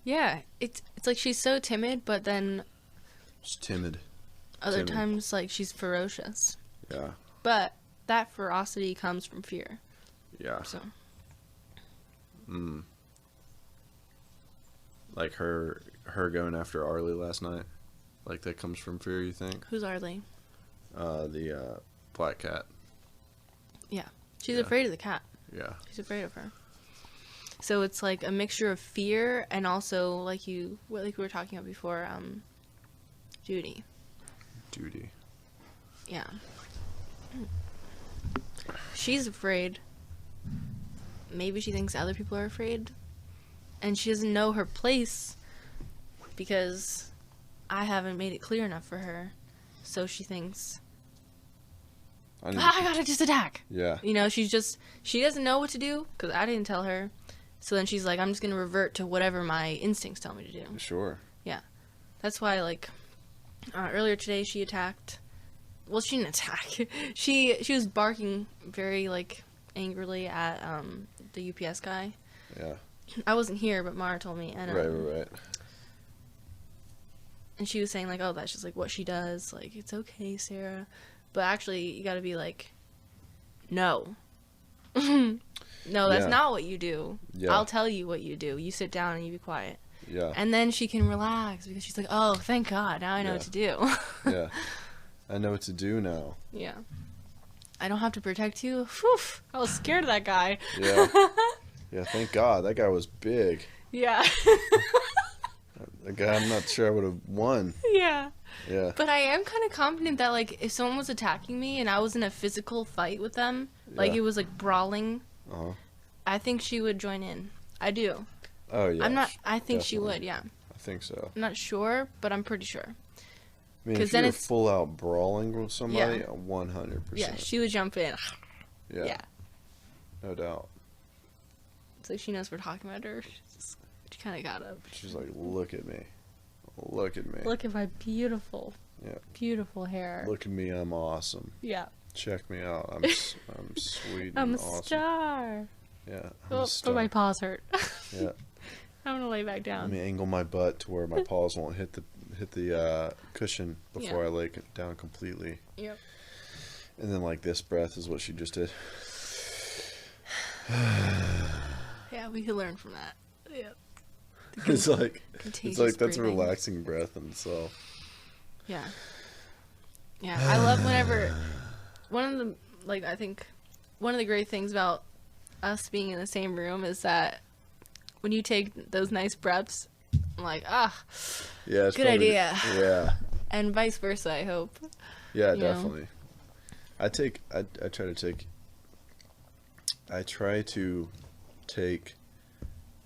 Yeah. It's like she's so timid, but then She's timid. other Timid. times like she's ferocious. Yeah. But that ferocity comes from fear. Yeah. So Like her going after Arlie last night. Like that comes from fear, you think? who's Arlie? The black cat. She's Yeah. afraid of the cat. Yeah. She's afraid of her. So it's like a mixture of fear and also like we were talking about before, duty. Duty. Yeah. She's afraid. Maybe she thinks other people are afraid. And she doesn't know her place because I haven't made it clear enough for her. So she thinks, I gotta just attack. Yeah. You know, she doesn't know what to do because I didn't tell her. So then she's like, I'm just gonna revert to whatever my instincts tell me to do. Sure. That's why, like, earlier today she attacked. Well, she didn't attack. She was barking very, like, angrily at the UPS guy. Yeah. I wasn't here, but Mara told me. And, Right. And she was saying, like, oh, that's just, like, what she does. Like, it's okay, Sarah. But actually, you gotta be like, no. No, that's Yeah. not what you do. Yeah. I'll tell you what you do. You sit down and you be quiet. Yeah. And then she can relax because she's like, oh, thank God. Now I know Yeah. what to do. Yeah. I know what to do now. Yeah. I don't have to protect you. Whew. I was scared of that guy. Yeah. Yeah, thank God. That guy was big. Yeah. That guy, I'm not sure I would have won. Yeah. Yeah. But I am kind of confident that, like, if someone was attacking me and I was in a physical fight with them, like, Yeah. it was, like, brawling, Uh-huh. I think she would join in. I do. Oh, yeah. I think she definitely. would, yeah. I think so. I'm not sure, but I'm pretty sure. I mean, 'Cause if then you're it's- full out brawling with somebody, Yeah. 100%. Yeah, she would jump in. Yeah. Yeah. No doubt. It's like she knows we're talking about her. She kind of got up. She's like, look at me. Look at me. Look at my beautiful, Yeah. beautiful hair. Look at me. I'm awesome. Yeah. Check me out. I'm sweet I'm and a awesome. star. Yeah. I'm Oh, a but star. my paws hurt. Yeah. I'm gonna lay back Let down. me angle my butt to where my paws won't hit the cushion before Yeah. I lay it down completely. Yep. And then like this breath is what she just did. Yeah, we could learn from that. Yep. It's like Contagious that's a breathing. relaxing breath in itself. Yeah. Yeah, I love whenever I think one of the great things about us being in the same room is that when you take those nice breaths, I'm like, Yeah, it's Good probably- idea. Yeah. and vice versa, I hope. Yeah, You know? definitely. I try to take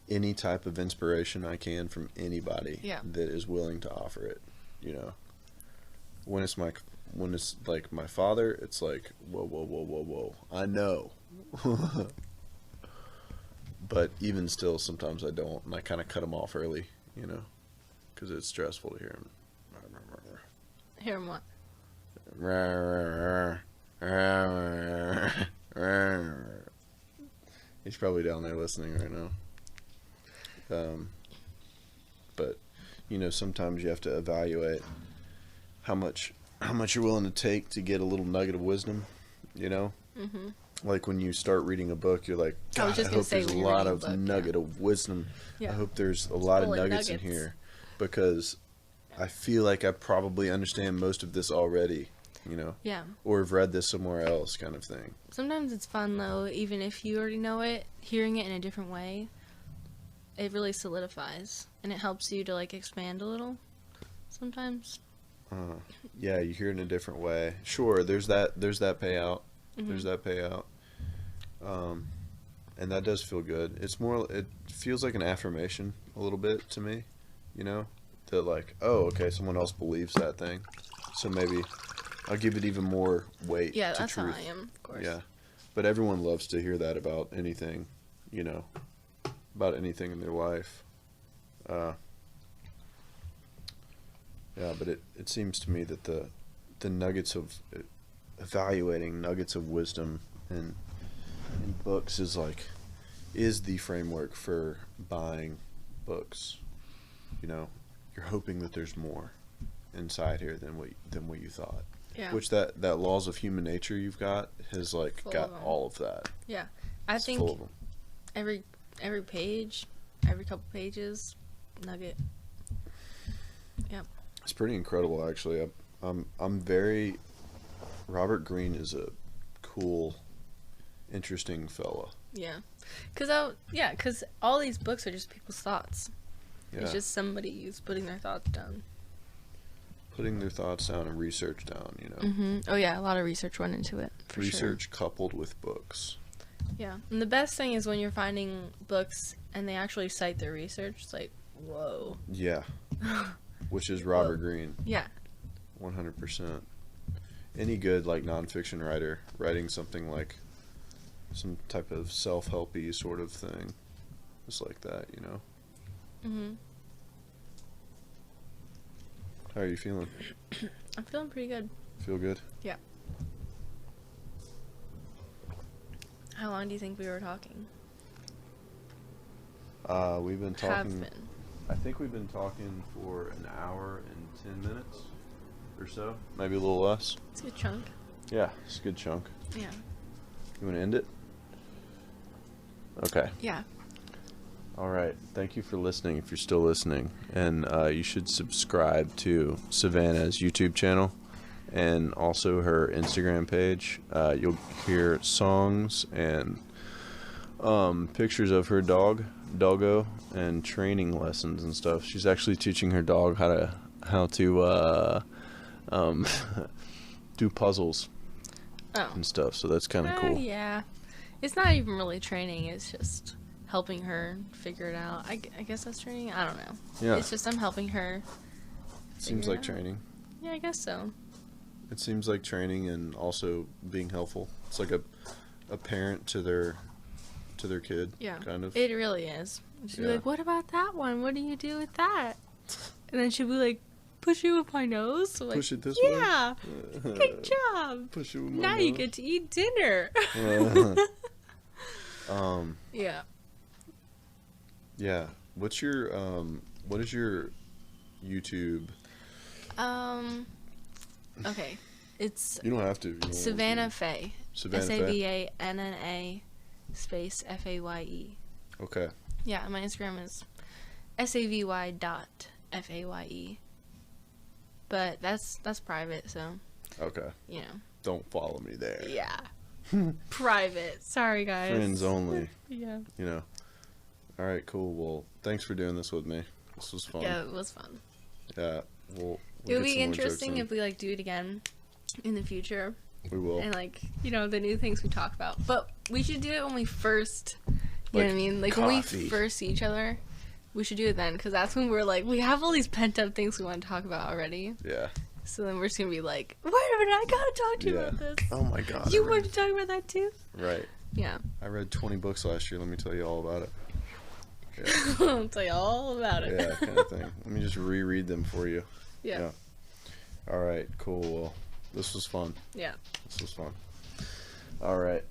any type of inspiration I can from anybody Yeah. that is willing to offer it, you know. When it's like my father, it's like whoa. I know. But even still, sometimes I don't, and I kind of cut him off early, you know, because it's stressful to hear him. Hear him what? He's probably down there listening right now. But you know, sometimes you have to evaluate how much you're willing to take to get a little nugget of wisdom. You know, Mm-hmm. like when you start reading a book, you're like, I was God, just I gonna hope say there's a when you're lot reading a of book, yeah. nugget of wisdom. Yeah. I hope there's a lot of Full of nuggets in nuggets. here, because I feel like I probably understand most of this already. You know, Yeah. or have read this somewhere else, kind of thing. Sometimes it's fun though, even if you already know it, hearing it in a different way. it really solidifies, and it helps you to like expand a little sometimes. Yeah, you hear it in a different way. Sure, there's that payout. Mm-hmm. There's that payout. And that does feel good. It feels like an affirmation a little bit to me, you know, that like, oh, okay, someone else believes that thing, so maybe I'll give it even more weight. Yeah, to that's truth. how I am, of course. Yeah, but everyone loves to hear that about anything, you know, about anything in their life. Yeah, but it seems to me that the nuggets of evaluating nuggets of wisdom in books is the framework for buying books. You know, you're hoping that there's more inside here than what you thought. Yeah. Which that laws of human nature you've got has like Full got of 'em. all of that. Yeah, I It's think full of 'em. every page, every couple pages, nugget. Yep. It's pretty incredible, actually. I'm very. Robert Greene is a cool, interesting fella. Yeah, because all these books are just people's thoughts. Yeah. It's just somebody who's putting their thoughts down. Putting their thoughts down and research down, you know. Mm-hmm. Oh yeah, a lot of research went into it. For Research coupled with books. Sure. Yeah, and the best thing is when you're finding books and they actually cite their research. It's like, whoa. Yeah. Which is Robert Greene. Yeah. 100%. Any good like nonfiction writer writing something like some type of self-helpy sort of thing, it's like that, you know. Mhm. How are you feeling? I'm feeling pretty good. Feel good? Yeah. How long do you think we were talking? We've been Have talking. been. I think we've been talking for an hour and 10 minutes or so, maybe a little less. It's a good chunk. Yeah, it's a good chunk. Yeah. You want to end it? Okay. Yeah. All right. Thank you for listening. If you're still listening, and you should subscribe to Savanna's YouTube channel and also her Instagram page. You'll hear songs and pictures of her doggo, and training lessons and stuff. She's actually teaching her dog how to do puzzles and stuff. So that's kind of cool. Yeah. It's not even really training. It's just helping her figure it out. I guess that's training. I don't know. Yeah. It's just I'm helping her. Seems figure like it out. training. Yeah, I guess so. It seems like training and also being helpful. It's like a parent to their kid. Yeah. Kind of. It really is. She'll be Yeah. like, what about that one? What do you do with that? And then she'll be like, push it with my nose? So like, Push it this yeah, way. good job. Push it with my Now nose. you get to eat dinner. Yeah. Yeah. What is your YouTube? Okay. It's You don't have to. You don't Savanna want Faye. to. Savanna Faye. SAVANNA space FAYE. Okay. Yeah, and my Instagram is SAVY.FAYE. But that's private, so Okay. you know. Don't follow me there. Yeah. Private. Sorry guys. Friends only. Yeah. You know. All right. Cool. Well, thanks for doing this with me. This was fun. Yeah, it was fun. Yeah. We'll It would get be some more jokes interesting in. if we like do it again in the future. We will. And like, you know, the new things we talk about. But we should do it when we first, you know Like what I mean? Like when coffee. we first see each other, we should do it then. Because that's when we're like, we have all these pent up things we want to talk about already. Yeah. So then we're just going to be like, wait a minute, I got to talk to you Yeah. about this. Oh my God. You I want read- to talk about that too? Right. Yeah. I read 20 books last year. Let me tell you all about it. Yeah. I'll tell you all about it. Yeah, kind of thing. Let me just reread them for you. Yeah. All right, cool. Well, this was fun. Yeah. This was fun. All right.